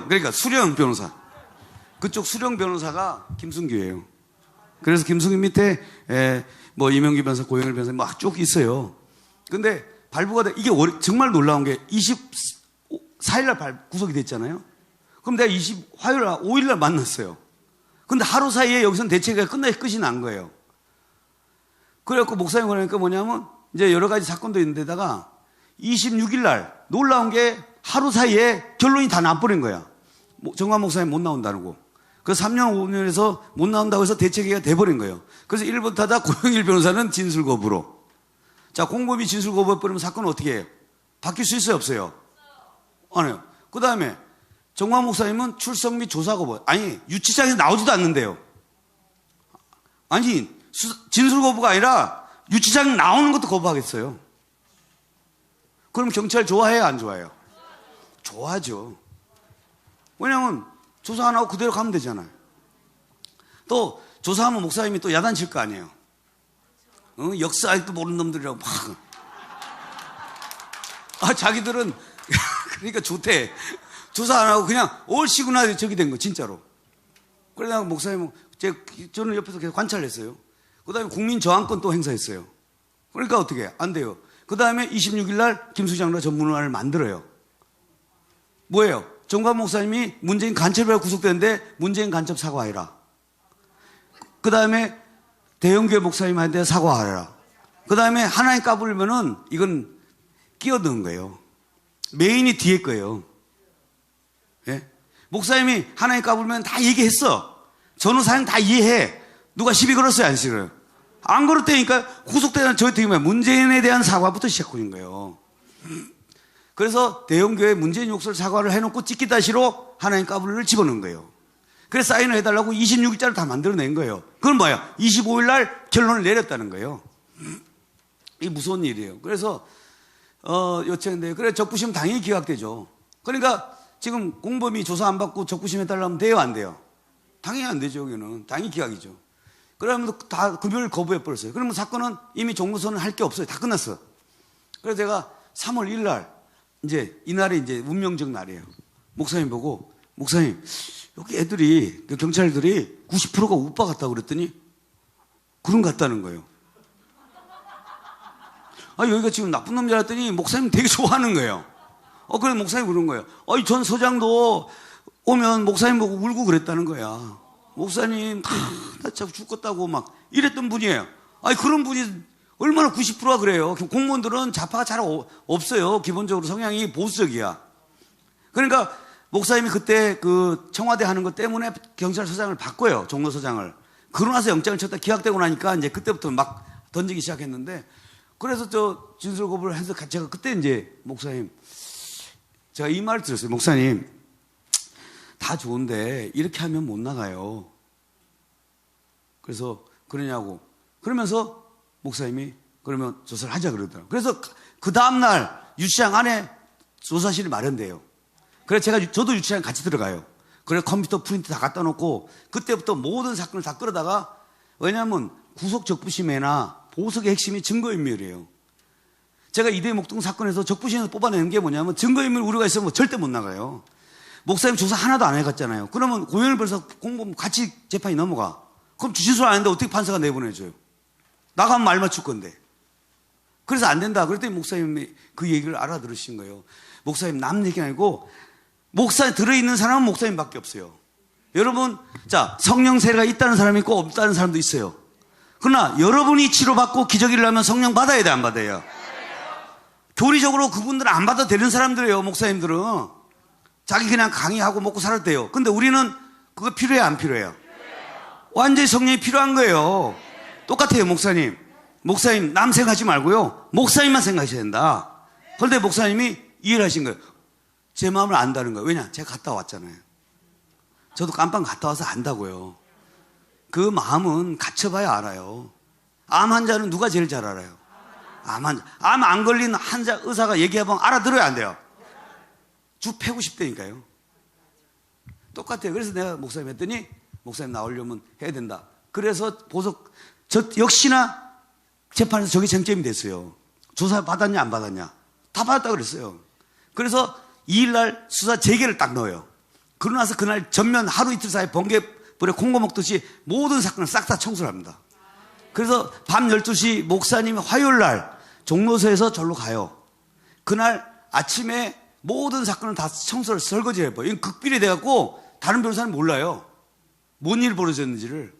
그러니까 수령 변호사. 그쪽 수령 변호사가 김순규예요. 그래서 김순규 밑에 이명기 변호사, 고영일 변호사 막 쭉 있어요. 근데 발부가 이게 정말 놀라운 게 24일 날 구속이 됐잖아요. 그럼 내가 화요일 날 5일 날 만났어요. 근데 하루 사이에 여기서는 대체가 끝이 난 거예요. 그래갖고 목사님 그러니까 뭐냐면 이제 여러 가지 사건도 있는데다가 26일 날 놀라운 게 하루 사이에 결론이 다 나버린 거야. 정광 목사님 못 나온다는 거. 그래서 3년 5년에서 못 나온다고 해서 대책회의가 돼버린 거예요. 그래서 1번 타다 고영일 변호사는 진술 거부로. 자, 공범이 진술 거부해버리면 사건은 어떻게 해요? 바뀔 수 있어요, 없어요? 안 해요. 그 다음에 정광 목사님은 출석 및 조사 거부. 아니, 유치장에서 나오지도 않는데요. 아니, 진술 거부가 아니라 유치장 나오는 것도 거부하겠어요. 그럼 경찰 좋아해요, 안 좋아해요? 좋아하죠. 왜냐면 조사 안 하고 그대로 가면 되잖아요. 또 조사하면 목사님이 또 야단칠 거 아니에요. 역사 아직도 모르는 놈들이라고 막. 자기들은 그러니까 좋대. 조사 안 하고 그냥 얼씨구나 저기 된 거 진짜로. 그러다가 목사님은 저는 옆에서 계속 관찰을 했어요. 그 다음에 국민저항권 또 행사했어요. 그러니까 어떻게 안 돼요. 그 다음에 26일 날 김수장로 전문화를 만들어요. 뭐예요? 정관 목사님이 문재인 간첩이라고 구속됐는데 문재인 간첩 사과해라. 그 다음에 대형교회 목사님한테 사과하라. 그 다음에 하나님 까불면은 이건 끼어드는 거예요. 메인이 뒤에 거예요. 예? 목사님이 하나님 까불면 다 얘기했어. 전후사님 다 이해해. 누가 시비 걸었어요? 안 싫어요? 안 걸었다니까 구속되는 저 어떻게 보면 문재인에 대한 사과부터 시작하는 거예요. 그래서 대형교회 문재인 욕설 사과를 해놓고 찍기다시로 하나님 까불을 집어넣은 거예요. 그래서 사인을 해달라고 26일자를 다 만들어낸 거예요. 그건 뭐야? 25일 날 결론을 내렸다는 거예요. 이게 무서운 일이에요. 그래서 요청인데 그래 적부심 당연히 기각되죠. 그러니까 지금 공범이 조사 안 받고 적부심 해달라면 돼요, 안 돼요? 당연히 안 되죠. 여기는 당연히 기각이죠. 그러면 다 금요일 거부해 버렸어요. 그러면 사건은 이미 종무서는 할 게 없어요. 다 끝났어. 그래서 제가 3월 1일 날 이제 이날이 이제 운명적 날이에요. 목사님 보고 목사님 여기 애들이 경찰들이 90%가 오빠 같다고 그랬더니 그런 것 같다는 거예요. 여기가 지금 나쁜 놈 줄 알았더니 목사님 되게 좋아하는 거예요. 그래 목사님 그런 거예요. 전 소장도 오면 목사님 보고 울고 그랬다는 거야. 목사님 나 자꾸 죽겠다고 막 이랬던 분이에요. 그런 분이 얼마나 90%가 그래요. 공무원들은 좌파가 잘 없어요. 기본적으로 성향이 보수적이야. 그러니까 목사님이 그때 그 청와대 하는 것 때문에 경찰서장을 바꿔요. 종로서장을. 그러고 나서 영장을 쳤다 기각되고 나니까 이제 그때부터 막 던지기 시작했는데 그래서 저 진술 거부를 해서 제가 그때 이제 목사님 제가 이 말을 들었어요. 목사님 다 좋은데 이렇게 하면 못 나가요. 그래서 그러냐고. 그러면서 목사님이 그러면 조사를 하자 그러더라고요. 그래서 그 다음날 유치장 안에 조사실이 마련돼요. 그래서 저도 유치장 같이 들어가요. 그래서 컴퓨터 프린트 다 갖다 놓고 그때부터 모든 사건을 다 끌어다가 왜냐하면 구속 적부심에나 보석의 핵심이 증거인멸이에요. 제가 이대 목동 사건에서 적부심에서 뽑아내는 게 뭐냐면 증거인멸 우려가 있으면 절대 못 나가요. 목사님 조사 하나도 안 해갔잖아요. 그러면 고용을 벌여서 공범 같이 재판이 넘어가. 그럼 진술 안 했는데 어떻게 판사가 내보내줘요? 나가면 말 맞출 건데. 그래서 안 된다. 그랬더니 목사님이 그 얘기를 알아들으신 거예요. 목사님 남 얘기 아니고 목사에 들어있는 사람은 목사님밖에 없어요. 여러분 자 성령 세례가 있다는 사람이 있고 없다는 사람도 있어요. 그러나 여러분이 치료받고 기적이 일어나면 성령 받아야 돼 안 받아요? 교리적으로 그분들은 안 받아도 되는 사람들이에요. 목사님들은 자기 그냥 강의하고 먹고 살았대요. 근데 우리는 그거 필요해요 안 필요해요? 완전히 성령이 필요한 거예요. 똑같아요 목사님. 목사님 남 생각하지 말고요 목사님만 생각하셔야 된다. 그런데 목사님이 이해를 하신 거예요. 제 마음을 안다는 거예요. 왜냐? 제가 갔다 왔잖아요. 저도 깜빵 갔다 와서 안다고요. 그 마음은 갇혀봐야 알아요. 암 환자는 누가 제일 잘 알아요? 암 안 걸린 환자 의사가 얘기해보면 알아들어야 안 돼요. 주 패고 싶다니까요. 똑같아요. 그래서 내가 목사님 했더니 목사님 나오려면 해야 된다. 그래서 역시나 재판에서 저게 쟁점이 됐어요. 조사 받았냐 안 받았냐. 다 받았다 그랬어요. 그래서 2일날 수사 재개를 딱 넣어요. 그러고 나서 그날 전면 하루 이틀 사이에 번개불에 콩고 먹듯이 모든 사건을 싹 다 청소를 합니다. 그래서 밤 12시 목사님이 화요일날 종로서에서 절로 가요. 그날 아침에 모든 사건을 다 청소를 설거지를 해봐요. 이건 극비리 돼갖고 다른 변호사는 몰라요. 뭔 일 벌어졌는지를.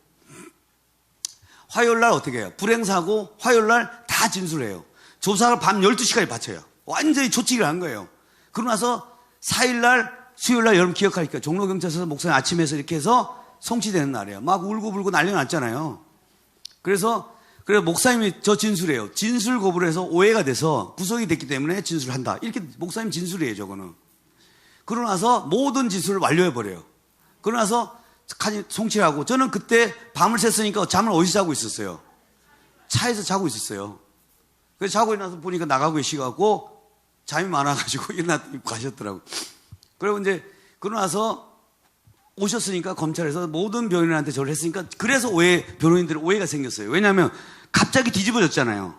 화요일날 어떻게 해요? 불행사고 화요일날 다 진술해요. 조사를 밤 12시까지 바쳐요. 완전히 조치를 한 거예요. 그러고 나서 4일날 수요일날 여러분 기억하니까 종로경찰서에서 목사님 아침에서 이렇게 해서 송치되는 날이에요. 막 울고불고 난리 났잖아요. 그래서 목사님이 저 진술해요. 진술 거부를 해서 오해가 돼서 구속이 됐기 때문에 진술한다. 이렇게 목사님 진술이에요, 저거는. 그러고 나서 모든 진술을 완료해버려요. 그러고 나서 송치하고 저는 그때 밤을 샜으니까 잠을 어디서 자고 있었어요? 차에서 자고 있었어요. 그래서 자고 일어나서 보니까 나가고 계시고 잠이 많아가지고 일어났더니 가셨더라고요. 그리고 이제 그러고 나서 오셨으니까 검찰에서 모든 변호인한테 저를 했으니까 그래서 변호인들은 오해가 생겼어요. 왜냐하면 갑자기 뒤집어졌잖아요.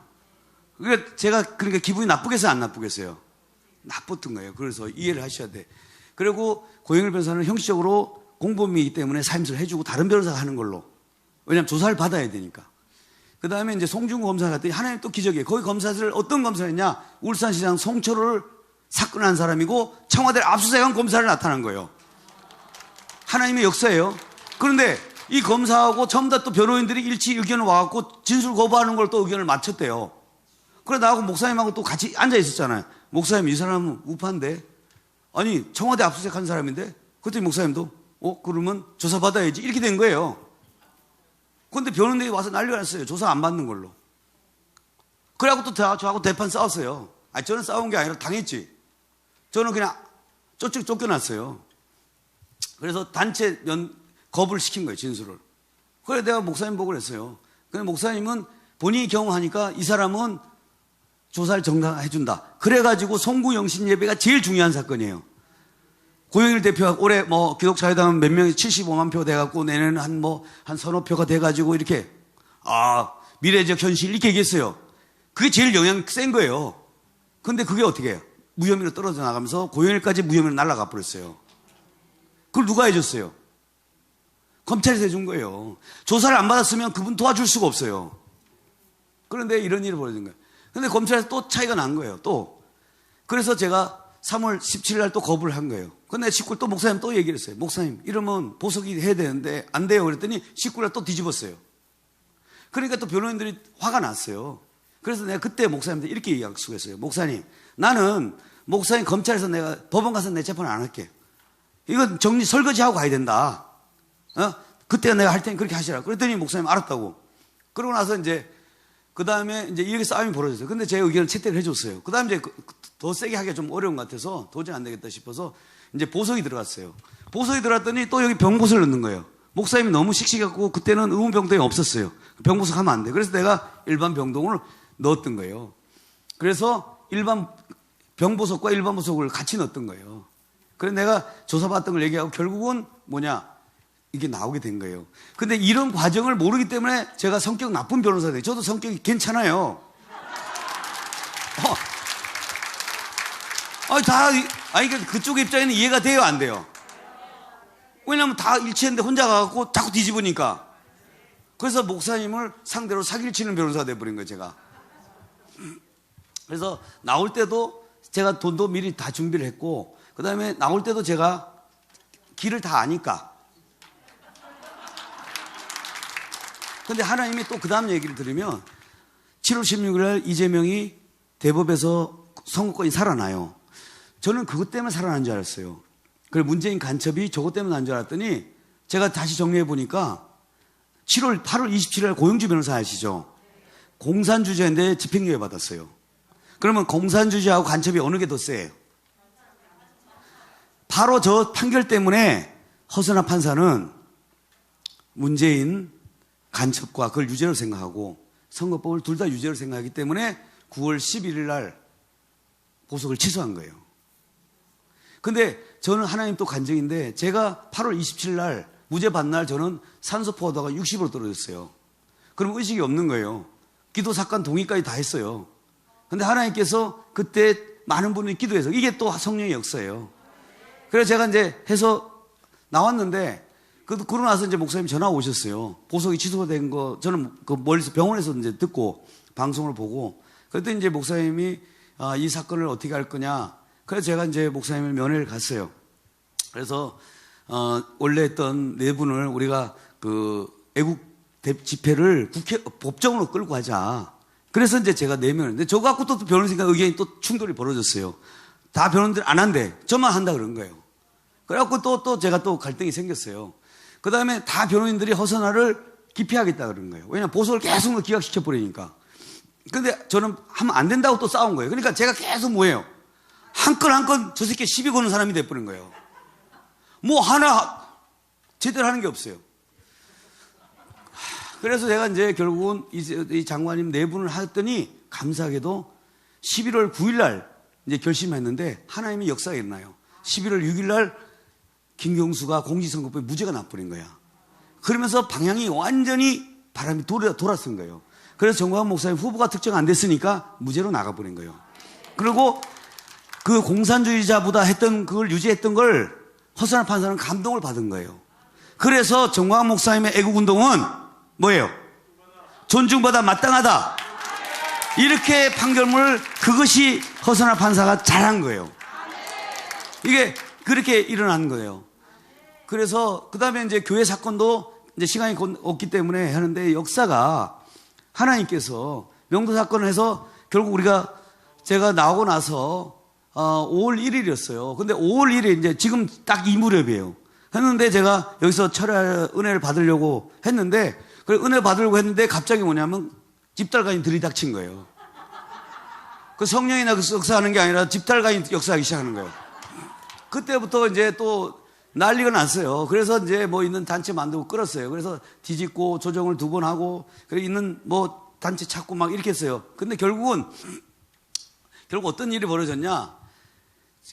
그러니까 제가 그러니까 기분이 나쁘겠어요, 안 나쁘겠어요? 나빴던 거예요. 그래서 이해를 하셔야 돼. 그리고 고영일 변호사는 형식적으로 공범이기 때문에 사임수를 해주고 다른 변호사가 하는 걸로. 왜냐하면 조사를 받아야 되니까. 그 다음에 이제 송중구 검사 갔더니 하나님 또 기적이에요. 거기 검사를 어떤 검사였냐? 울산시장 송철을 사건한 사람이고 청와대를 압수수색한 검사를 나타난 거예요. 하나님의 역사예요. 그런데 이 검사하고 전부 다 또 변호인들이 일치 의견을 와갖고 진술 거부하는 걸 또 의견을 맞췄대요. 그래 나하고 목사님하고 또 같이 앉아 있었잖아요. 목사님 이 사람은 우파인데 아니 청와대 압수수색한 사람인데 그랬더니 목사님도 그러면 조사받아야지 이렇게 된 거예요. 그런데 변호인들이 와서 난리가 났어요. 조사 안 받는 걸로. 그래갖고 또 저하고 대판 싸웠어요. 아니 저는 싸운 게 아니라 당했지. 저는 그냥 쫓겨났어요. 그래서 단체 거부를 시킨 거예요, 진술을. 그래 내가 목사님 보고 그랬어요. 근데 목사님은 본인이 경험하니까 이 사람은 조사를 정당해준다. 그래가지고 송구영신 예배가 제일 중요한 사건이에요. 고영일 대표가 올해 기독자유당은 몇 명이 75만 표 돼갖고 내년에 한 서너 표가 돼가지고 이렇게, 미래적 현실 이렇게 얘기했어요. 그게 제일 영향 센 거예요. 근데 그게 어떻게 해요? 무혐의로 떨어져 나가면서 고영일까지 무혐의로 날아가 버렸어요. 그걸 누가 해줬어요? 검찰에서 해준 거예요. 조사를 안 받았으면 그분 도와줄 수가 없어요. 그런데 이런 일이 벌어진 거예요. 근데 검찰에서 또 차이가 난 거예요. 또. 그래서 제가 3월 17일 날 또 거부를 한 거예요. 근데 19일 또 목사님 또 얘기를 했어요. 목사님, 이러면 보석이 해야 되는데 안 돼요. 그랬더니 19일 날 또 뒤집었어요. 그러니까 또 변호인들이 화가 났어요. 그래서 내가 그때 목사님한테 이렇게 약속했어요. 목사님, 나는 목사님 검찰에서 내가 법원 가서 내 재판 안 할게. 이건 설거지하고 가야 된다. 그때 내가 할 테니 그렇게 하시라. 그랬더니 목사님 알았다고. 그러고 나서 그 다음에 이렇게 싸움이 벌어졌어요. 근데 제 의견을 채택을 해줬어요. 그 다음에 더 세게 하기가 좀 어려운 것 같아서 도저히 안 되겠다 싶어서 보석이 들어갔어요. 보석이 들어갔더니 또 여기 병보석을 넣는 거예요. 목사님이 너무 씩씩해갖고 그때는 의문병동이 없었어요. 병보석 하면 안 돼. 그래서 내가 일반 병동을 넣었던 거예요. 그래서 일반 병보석과 일반 보석을 같이 넣었던 거예요. 그래서 내가 조사받았던 걸 얘기하고 결국은 이게 나오게 된 거예요. 근데 이런 과정을 모르기 때문에 제가 성격 나쁜 변호사가 돼요. 저도 성격이 괜찮아요. 그쪽 입장에는 이해가 돼요, 안 돼요? 왜냐면 다 일치했는데 혼자 가갖고 자꾸 뒤집으니까. 그래서 목사님을 상대로 사기를 치는 변호사가 돼버린 거예요, 제가. 그래서 나올 때도 제가 돈도 미리 다 준비를 했고, 그 다음에 나올 때도 제가 길을 다 아니까. 근데 하나님이 또 그 다음 얘기를 들으면 7월 16일 날 이재명이 대법에서 선거권이 살아나요. 저는 그것 때문에 살아난 줄 알았어요. 그리고 문재인 간첩이 저것 때문에 난 줄 알았더니 제가 다시 정리해 보니까 8월 27일 날 고영주 변호사 아시죠? 공산주의자인데 집행유예 받았어요. 그러면 공산주의자하고 간첩이 어느 게 더 세요? 바로 저 판결 때문에 허선아 판사는 문재인 간첩과 그걸 유죄로 생각하고 선거법을 둘 다 유죄로 생각하기 때문에 9월 11일 날 보석을 취소한 거예요. 근데 저는 하나님 또 간증인데 제가 8월 27일 날 무죄 받는 날 저는 산소 포화도가 60으로 떨어졌어요. 그럼 의식이 없는 거예요. 기도 사건 동의까지 다 했어요. 근데 하나님께서 그때 많은 분이 기도해서 이게 또 성령의 역사예요. 그래서 제가 해서 나왔는데 그러고 나서 목사님 전화 오셨어요. 보석이 취소된 거 저는 멀리서 병원에서 듣고 방송을 보고 그때 목사님이 이 사건을 어떻게 할 거냐. 그래서 제가 목사님을 면회를 갔어요. 그래서 원래 했던 네 분을 우리가 애국 집회를 법정으로 끌고 가자. 그래서 제가 내면을. 근데 저거 갖고 또 변호사가 의견이 또 충돌이 벌어졌어요. 다 변호인들 안 한대. 저만 한다 그런 거예요. 그래갖고 또 제가 또 갈등이 생겼어요. 그 다음에 다 변호인들이 허선아를 기피하겠다 그런 거예요. 왜냐면 보석을 계속 기각시켜버리니까. 근데 저는 하면 안 된다고 또 싸운 거예요. 그러니까 제가 계속 뭐예요? 한 건 저 새끼 시비 거는 사람이 돼버린 거예요. 하나 제대로 하는 게 없어요. 그래서 제가 결국은 이 장관님 네 분을 했더니 감사하게도 11월 9일 날 결심했는데 하나님의 역사가 있나요? 11월 6일 날 김경수가 공직선거법에 무죄가 나버린 거야. 그러면서 방향이 완전히 바람이 돌아선 거예요. 그래서 정광훈 목사님 후보가 특정 안 됐으니까 무죄로 나가버린 거예요. 그리고 그 공산주의자보다 그걸 유지했던 걸 허선한 판사는 감동을 받은 거예요. 그래서 정광훈 목사님의 애국운동은 뭐예요? 존중받아 마땅하다. 이렇게 판결문을 그것이 허선한 판사가 잘한 거예요. 이게 그렇게 일어난 거예요. 그래서 그 다음에 이제 교회 사건도 이제 시간이 없기 때문에 하는데 역사가 하나님께서 명도 사건을 해서 결국 제가 나오고 나서 5월 1일이었어요. 근데 5월 1일 이제 지금 딱 이 무렵이에요. 했는데 제가 여기서 은혜를 받으려고 했는데 은혜 받으려고 했는데 갑자기 뭐냐면 집달간이 들이닥친 거예요. 그 성령이 역사하는 게 아니라 집달간이 역사하기 시작하는 거예요. 그때부터 이제 또 난리가 났어요. 그래서 이제 뭐 있는 단체 만들고 끌었어요. 그래서 뒤집고 조정을 2번 하고 있는 뭐 단체 찾고 막 이렇게 했어요. 근데 결국 어떤 일이 벌어졌냐?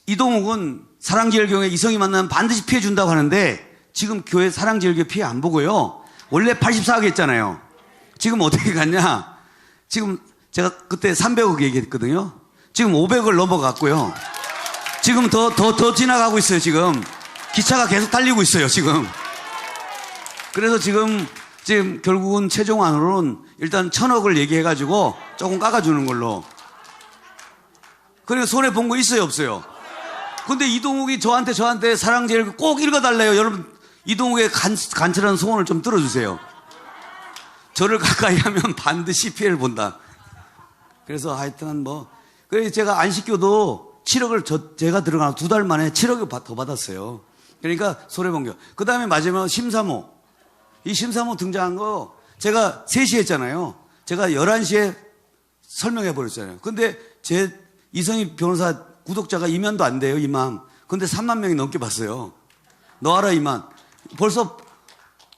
이동욱은 사랑제일교회 이성이 만나면 반드시 피해 준다고 하는데 지금 교회 사랑제일교회 피해 안 보고요. 원래 84억 했잖아요. 지금 어떻게 갔냐? 지금 제가 그때 300억 얘기했거든요. 지금 500을 넘어갔고요. 지금 더 지나가고 있어요, 지금. 기차가 계속 달리고 있어요, 지금. 그래서 지금 결국은 최종안으로는 일단 1000억을 얘기해가지고 조금 깎아주는 걸로. 그리고 손해 본 거 있어요, 없어요? 근데 이동욱이 저한테 사랑제일 꼭 읽어달래요. 여러분, 이동욱의 간절한 소원을 좀 들어주세요. 저를 가까이 하면 반드시 피해를 본다. 그래서 하여튼 그래서 제가 안식교도 7억을 제가 들어가서 2달 만에 7억을 더 받았어요. 그러니까 손해본 거. 그 다음에 마지막 심사모. 이 심사모 등장한 거 제가 3시에 했잖아요. 제가 11시에 설명해 버렸잖아요. 근데 이성희 변호사 구독자가 2만도 안 돼요, 2만. 근데 3만 명이 넘게 봤어요. 너 알아, 2만. 벌써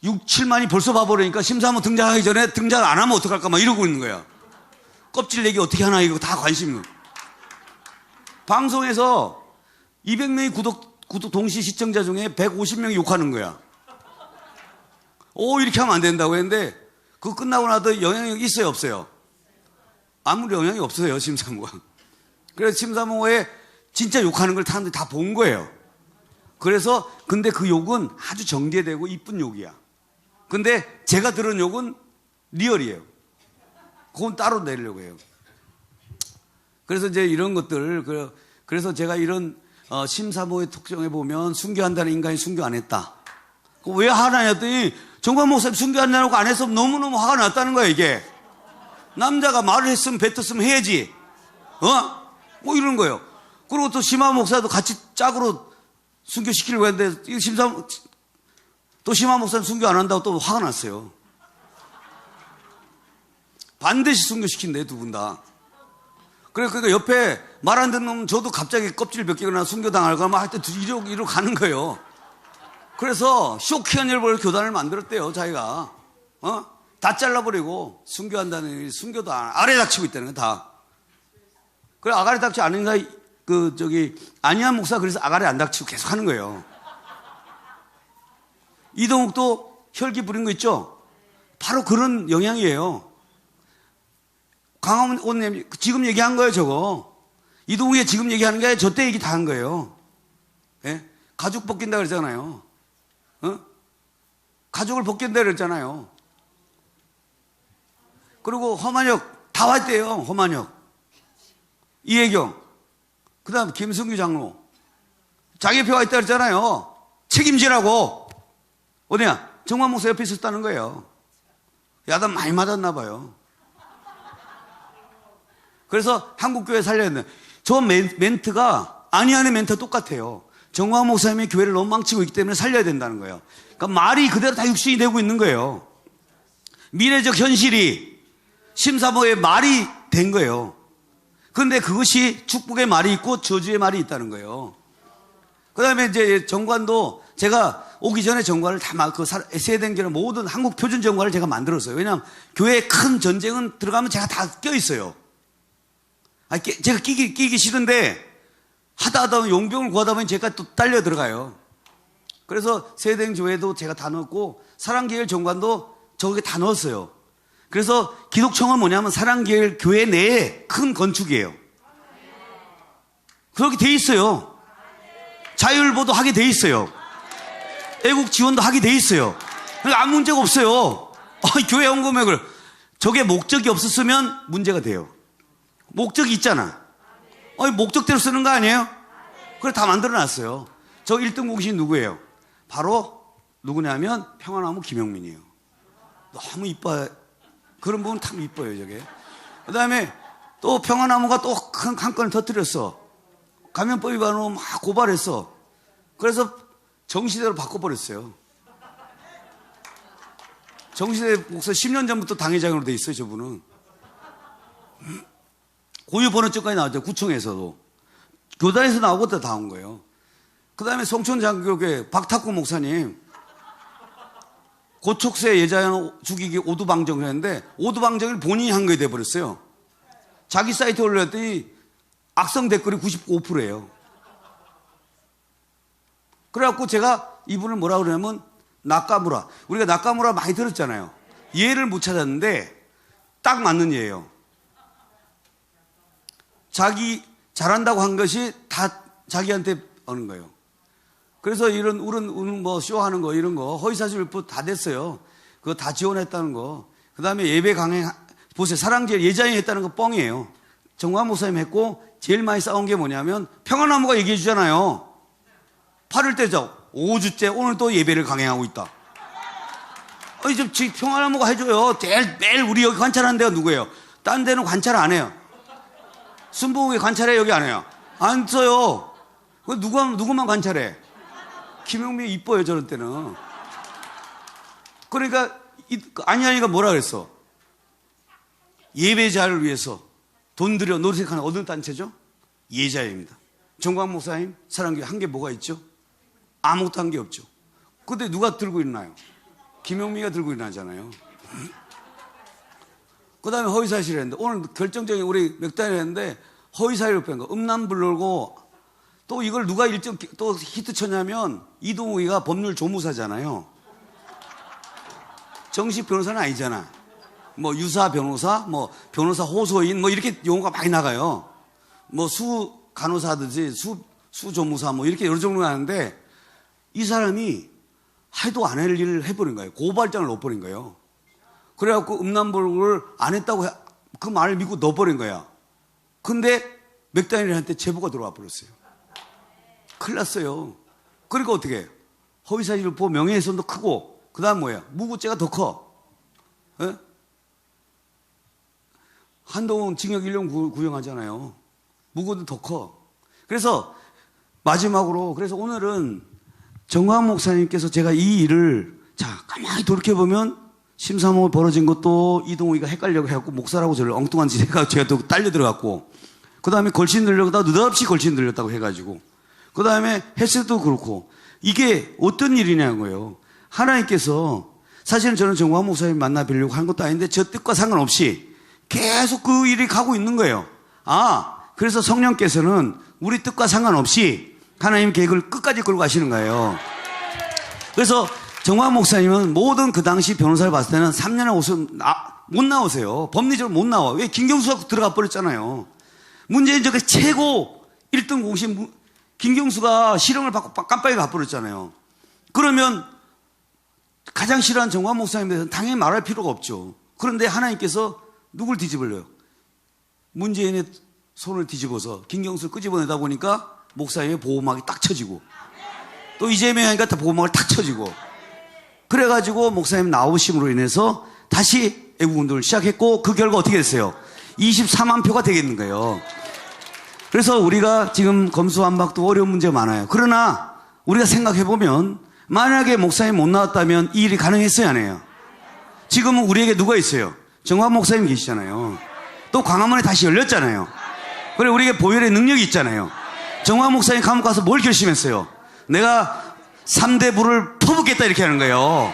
6, 7만이 벌써 봐버리니까 심사모 등장하기 전에 등장 안 하면 어떡할까 막 이러고 있는 거야. 껍질 내기 어떻게 하나 이거 다 관심. 방송에서 200명이 구독 동시 시청자 중에 150명이 욕하는 거야. 이렇게 하면 안 된다고 했는데 그거 끝나고 나도 영향력이 있어요, 없어요? 아무리 영향이 없어요, 심사모가. 그래서 심사모에 진짜 욕하는 걸 사람들이 다 본 거예요. 그래서 근데 그 욕은 아주 정제되고 이쁜 욕이야. 근데 제가 들은 욕은 리얼이에요. 그건 따로 내려고 해요. 그래서 이제 이런 것들, 그래서 제가 이런 심사모의 특정에 보면 순교한다는 인간이 순교 안 했다. 왜 화나 했더니 정광훈 목사님 순교한다고 안 해서 너무너무 화가 났다는 거야, 이게. 남자가 말을 했으면 뱉었으면 해야지. 뭐 이런 거예요. 그리고 또 심화 목사도 같이 짝으로 순교시키려고 했는데 또 심화 목사님 순교 안 한다고 또 화가 났어요. 반드시 순교시킨대, 2분 다. 그러니까 옆에 말 안 듣는 놈 저도 갑자기 껍질 벗기거나 순교당할까 하면 하여튼 이러고 가는 거예요. 그래서 쇼키한 일벌 교단을 만들었대요, 자기가. 다 잘라버리고 순교한다는 순교도 아래 닥치고 있다는 거 다. 그래, 아가리 닥치 않는가, 안희한 목사 그래서 아가리 안 닥치고 계속 하는 거예요. 이동욱도 혈기 부린 거 있죠? 바로 그런 영향이에요. 강화문 원님 지금 얘기한 거예요, 저거. 이동욱이 지금 얘기하는 게 저 때 얘기 다 한 거예요. 예? 가죽 벗긴다 그랬잖아요. 가죽을 벗긴다 그랬잖아요. 그리고 허만혁 다 왔대요, 허만혁. 이혜경. 그 다음 김승규 장로. 자기 표 와 있다 그랬잖아요. 책임지라고. 어디야? 정광훈 목사 옆에 있었다는 거예요. 야단 많이 맞았나 봐요. 그래서 한국교회 살려야 된다. 저 멘트가 안희안의 멘트가 똑같아요. 정광훈 목사님이 교회를 너무 망치고 있기 때문에 살려야 된다는 거예요. 그러니까 말이 그대로 다 육신이 되고 있는 거예요. 미래적 현실이 심사모의 말이 된 거예요. 그런데 그것이 축복의 말이 있고 저주의 말이 있다는 거예요. 그 다음에 이제 정관도 제가 오기 전에 정관을 다 세대den기는 모든 한국 표준 정관을 제가 만들었어요. 왜냐하면 교회에 큰 전쟁은 들어가면 제가 다 껴있어요. 제가 끼기 싫은데 하다 보면 용병을 구하다 보면 제가 또 딸려 들어가요. 그래서 세대교회도 제가 다 넣었고 사랑계열 정관도 저게 다 넣었어요. 그래서 기독청은 뭐냐면 사랑계열 교회 내에 큰 건축이에요. 그렇게 돼 있어요. 자율보도 하게 돼 있어요. 애국 지원도 하게 돼 있어요. 그러니까 아무 문제가 없어요. 교회 헌금액을 저게 목적이 없었으면 문제가 돼요. 목적이 있잖아. 목적대로 쓰는 거 아니에요? 그래 다 만들어놨어요. 저 1등 공신 누구예요? 바로 누구냐면 평화나무 김영민이에요. 너무 이뻐요. 그런 부분 참 이뻐요 저게. 그 다음에 또 평화나무가 또 한 건을 터뜨렸어. 감염법 위반으로 막 고발했어. 그래서 정시대로 바꿔버렸어요. 정시대 목사 10년 전부터 당회장으로 돼 있어요 저분은. 고유번호증까지 나왔죠. 구청에서도. 교단에서 나오고 다 온 거예요. 그 다음에 송천장교회 박탁구 목사님 고촉세 예자연 죽이기 오두방정을 했는데 오두방정을 본인이 한 거에 돼버렸어요. 자기 사이트에 올렸더니 악성 댓글이 95%예요. 그래갖고 제가 이분을 뭐라 그러냐면 나카무라. 우리가 나카무라 많이 들었잖아요. 예를 못 찾았는데 딱 맞는 예예요. 자기 잘한다고 한 것이 다 자기한테 오는 거예요. 그래서 이런 뭐 쇼하는 거 이런 거 허위사실 유포 다 됐어요. 그거 다 지원했다는 거. 그 다음에 예배 강행 보세요. 사랑제일 예자연이 했다는 거 뻥이에요. 정광 목사님 했고 제일 많이 싸운 게 뭐냐면 평화나무가 얘기해 주잖아요. 8일 때죠. 5주째 오늘 또 예배를 강행하고 있다. 이제 평화나무가 해줘요. 매일 우리 여기 관찰하는 데가 누구예요? 딴 데는 관찰 안 해요. 순복음에 관찰해 여기 안 해요. 안 써요. 누구만 관찰해? 김용민이 이뻐요 저런 때는. 그러니까 아니하니까 뭐라 그랬어? 예배자를 위해서 돈 들여 노력하는 어느 단체죠? 예자입니다. 정광 목사님 사랑교회 한 게 뭐가 있죠? 아무것도 한 게 없죠. 근데 누가 들고 있나요? 김용민이가 들고 있나잖아요. 그 다음에 허위사실 했는데 오늘 결정적인 우리 맥단이 했는데 허위사실을 뺀 거 음란불 놀고 또 이걸 누가 또 히트 쳤냐면 이동욱이가 법률 조무사잖아요. 정식 변호사는 아니잖아. 뭐 유사 변호사, 뭐 변호사 호소인 뭐 이렇게 용어가 많이 나가요. 뭐 수 간호사든지 수 조무사 뭐 이렇게 여러 종류가 나는데 이 사람이 해도 안 할 일을 해버린 거예요. 고발장을 넣어버린 거예요. 그래갖고 음란불을 안 했다고 그 말을 믿고 넣어버린 거야. 근데 맥다니엘한테 제보가 들어와 버렸어요. 큰일 났어요. 그러니까 어떻게 해요? 허위사실을 보고 명예훼손도 크고 그 다음 뭐야? 무고죄가 더 커. 에? 한동훈 징역 1년 구형하잖아요. 무고도 더 커. 그래서 마지막으로 그래서 오늘은 정광 목사님께서 제가 이 일을 가만히 돌이켜보면 심사모 벌어진 것도 이동욱이가 헷갈려고 해갖고 목사라고 저를 엉뚱한 짓 해가지고 제가 또 딸려 들어갔고 그 다음에 걸신 들려다가 느닷없이 걸신 들렸다고 해가지고 그 다음에 헬스도 그렇고 이게 어떤 일이냐고요. 하나님께서 사실은 저는 정광 목사님 만나 뵈려고 한 것도 아닌데 저 뜻과 상관없이 계속 그 일이 가고 있는 거예요. 그래서 성령께서는 우리 뜻과 상관없이 하나님 계획을 끝까지 끌고 가시는 거예요. 그래서 정광 목사님은 모든 그 당시 변호사를 봤을 때는 3년에 못 나오세요. 법리적으로 못 나와. 왜? 김경수가 들어가 버렸잖아요. 문제는 저게 최고 1등 공신 김경수가 실형을 받고 깜빡이 가버렸잖아요. 그러면 가장 싫어하는 정광 목사님에 대해서는 당연히 말할 필요가 없죠. 그런데 하나님께서 누굴 뒤집으려요? 문재인의 손을 뒤집어서 김경수를 끄집어내다 보니까 목사님의 보호막이 딱 쳐지고 또 이재명이 하니까 보호막을 탁 쳐지고 그래가지고 목사님 나오심으로 인해서 다시 애국운동을 시작했고 그 결과 어떻게 됐어요? 24만 표가 되겠는 거예요. 그래서 우리가 지금 검수완박도 어려운 문제가 많아요. 그러나 우리가 생각해보면 만약에 목사님 못 나왔다면 이 일이 가능했어요 안 해요? 지금은 우리에게 누가 있어요? 정광 목사님 계시잖아요. 또 광화문에 다시 열렸잖아요. 그리고 우리에게 보혈의 능력이 있잖아요. 정광 목사님 감옥 가서 뭘 결심했어요? 내가 3대 불을 퍼붓겠다 이렇게 하는 거예요.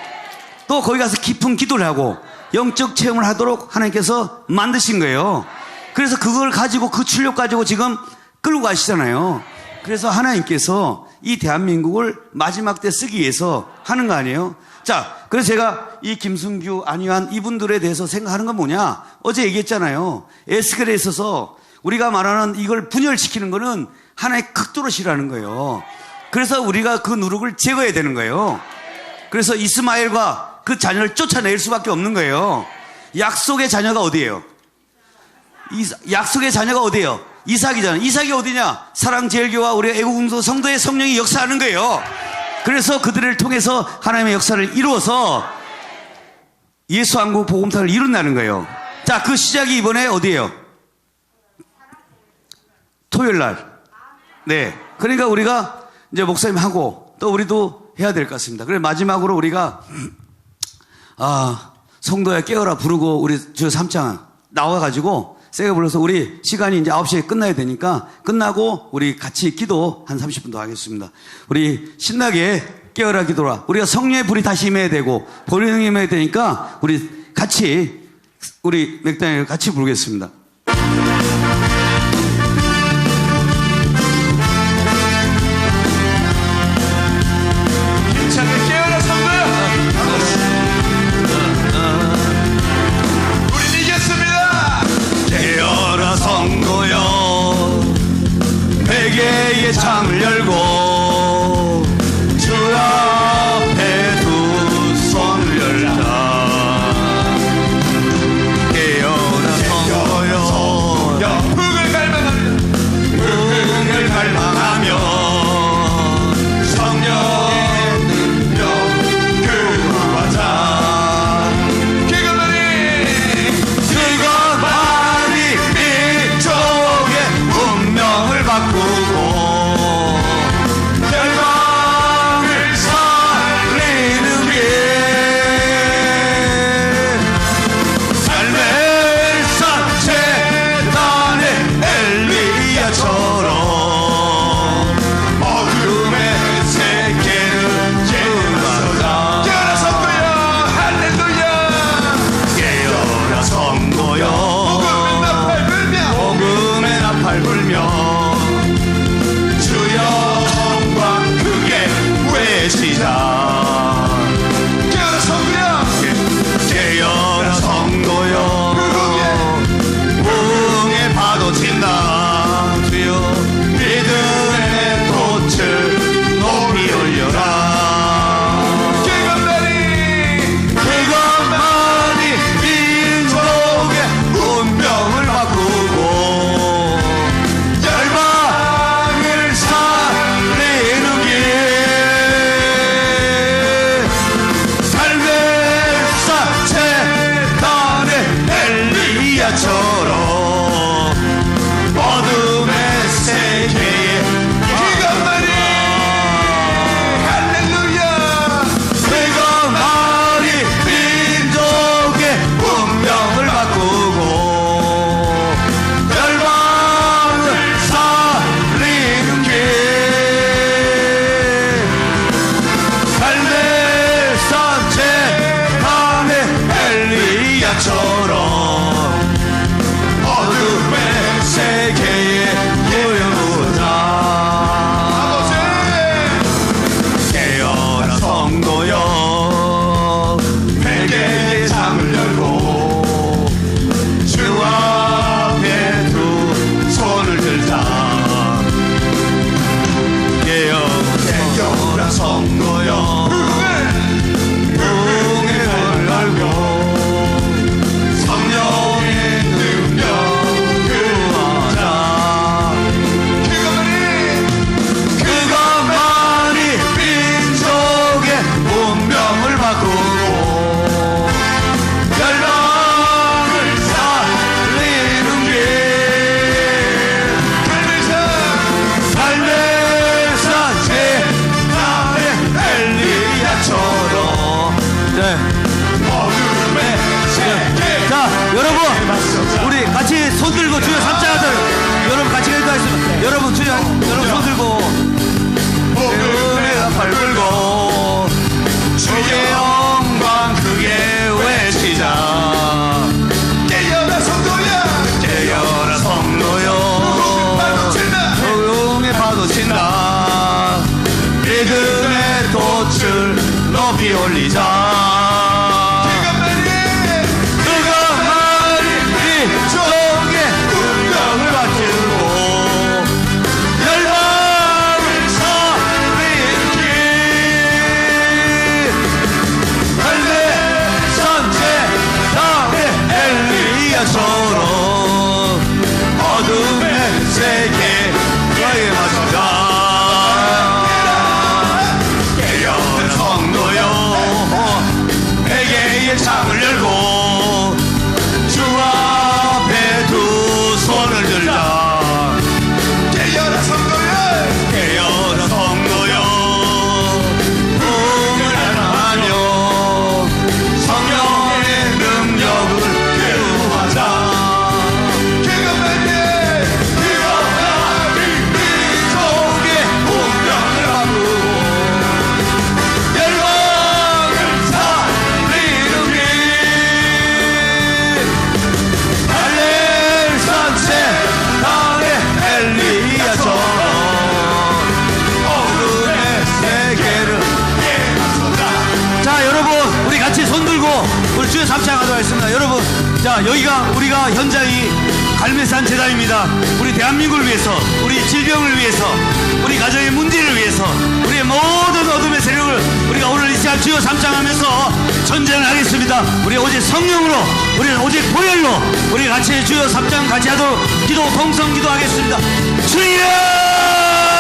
또 거기 가서 깊은 기도를 하고 영적 체험을 하도록 하나님께서 만드신 거예요. 그래서 그걸 가지고 그 출력 가지고 지금 끌고 가시잖아요. 그래서 하나님께서 이 대한민국을 마지막 때 쓰기 위해서 하는 거 아니에요? 자, 그래서 제가 이 김승규, 안희환 이분들에 대해서 생각하는 건 뭐냐? 어제 얘기했잖아요. 에스겔에 있어서 우리가 말하는 이걸 분열시키는 거는 하나의 극도로 싫어하는 거예요. 그래서 우리가 그 누룩을 제거해야 되는 거예요. 그래서 이스마엘과 그 자녀를 쫓아낼 수밖에 없는 거예요. 약속의 자녀가 어디예요? 약속의 자녀가 어디예요? 이삭이잖아요. 이삭이 어디냐? 사랑제일교와 우리 애국음도 성도의 성령이 역사하는 거예요. 그래서 그들을 통해서 하나님의 역사를 이루어서 예수 한국 복음사를 이룬다는 거예요. 자, 그 시작이 이번에 어디예요? 토요일 날. 네. 그러니까 우리가 이제 목사님 하고 또 우리도 해야 될 것 같습니다. 그래 마지막으로 우리가 성도야 깨어라 부르고 우리 주 3장 나와가지고 세게 불러서 우리 시간이 이제 9시에 끝나야 되니까 끝나고 우리 같이 기도 한 30분 더 하겠습니다. 우리 신나게 깨어라 기도라. 우리가 성령의 불이 다시 임해야 되고 본능이 임해야 되니까 우리 같이 우리 맥단을 같이 부르겠습니다. 힘차게 깨어라 성도야. 우린 이겼습니다. 깨어라 성도여 베개의 창을 열고 주 앞에 두 손을 열자 깨어라 성도여 올리자. 그가 말이 속에 운명을 바치고 열방을 살리는 길. 할매 산채 땅에 엘리야처럼 어둠의 세계에 맞춰자. 깨어난 성도여 회개의 창을 열고 주 앞에 두 손을 들자. 깨어난 성도여 깨어난 성도여 꿈을 하며 성령의 능력을 교하자. 그가 말이 속에 운명을 바꾸고 열방을 살리는 길. 할렐 산채 땅의 엘리야처럼 어둠의 세계를 깨닫소자. 자 여러분 우리 같이 손 들고 우리 주여 삼창하도록 하겠습니다. 여러분 자 여기가 우리가 현장이 갈매산 재단입니다. 우리 대한민국을 위해서 우리 질병을 위해서 우리 가정의 문제를 위해서 우리의 모든 어둠의 세력을 우리가 오늘 이 시간 주여 삼창하면서 전쟁을 하겠습니다. 우리 오직 성령으로 우리는 오직 보혈로 우리 같이 주여 삼창 같이 하도록 기도 동성 기도하겠습니다. 주여